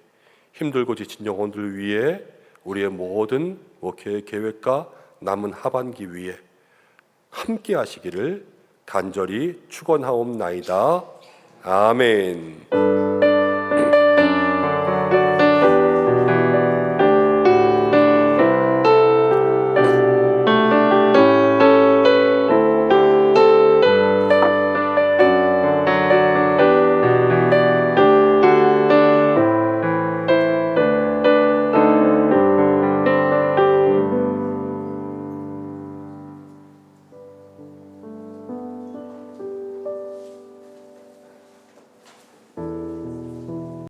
힘들고 지친 영혼들 위해 우리의 모든 목회의 계획과 남은 하반기 위해 함께 하시기를 간절히 축원하옵나이다. 아멘.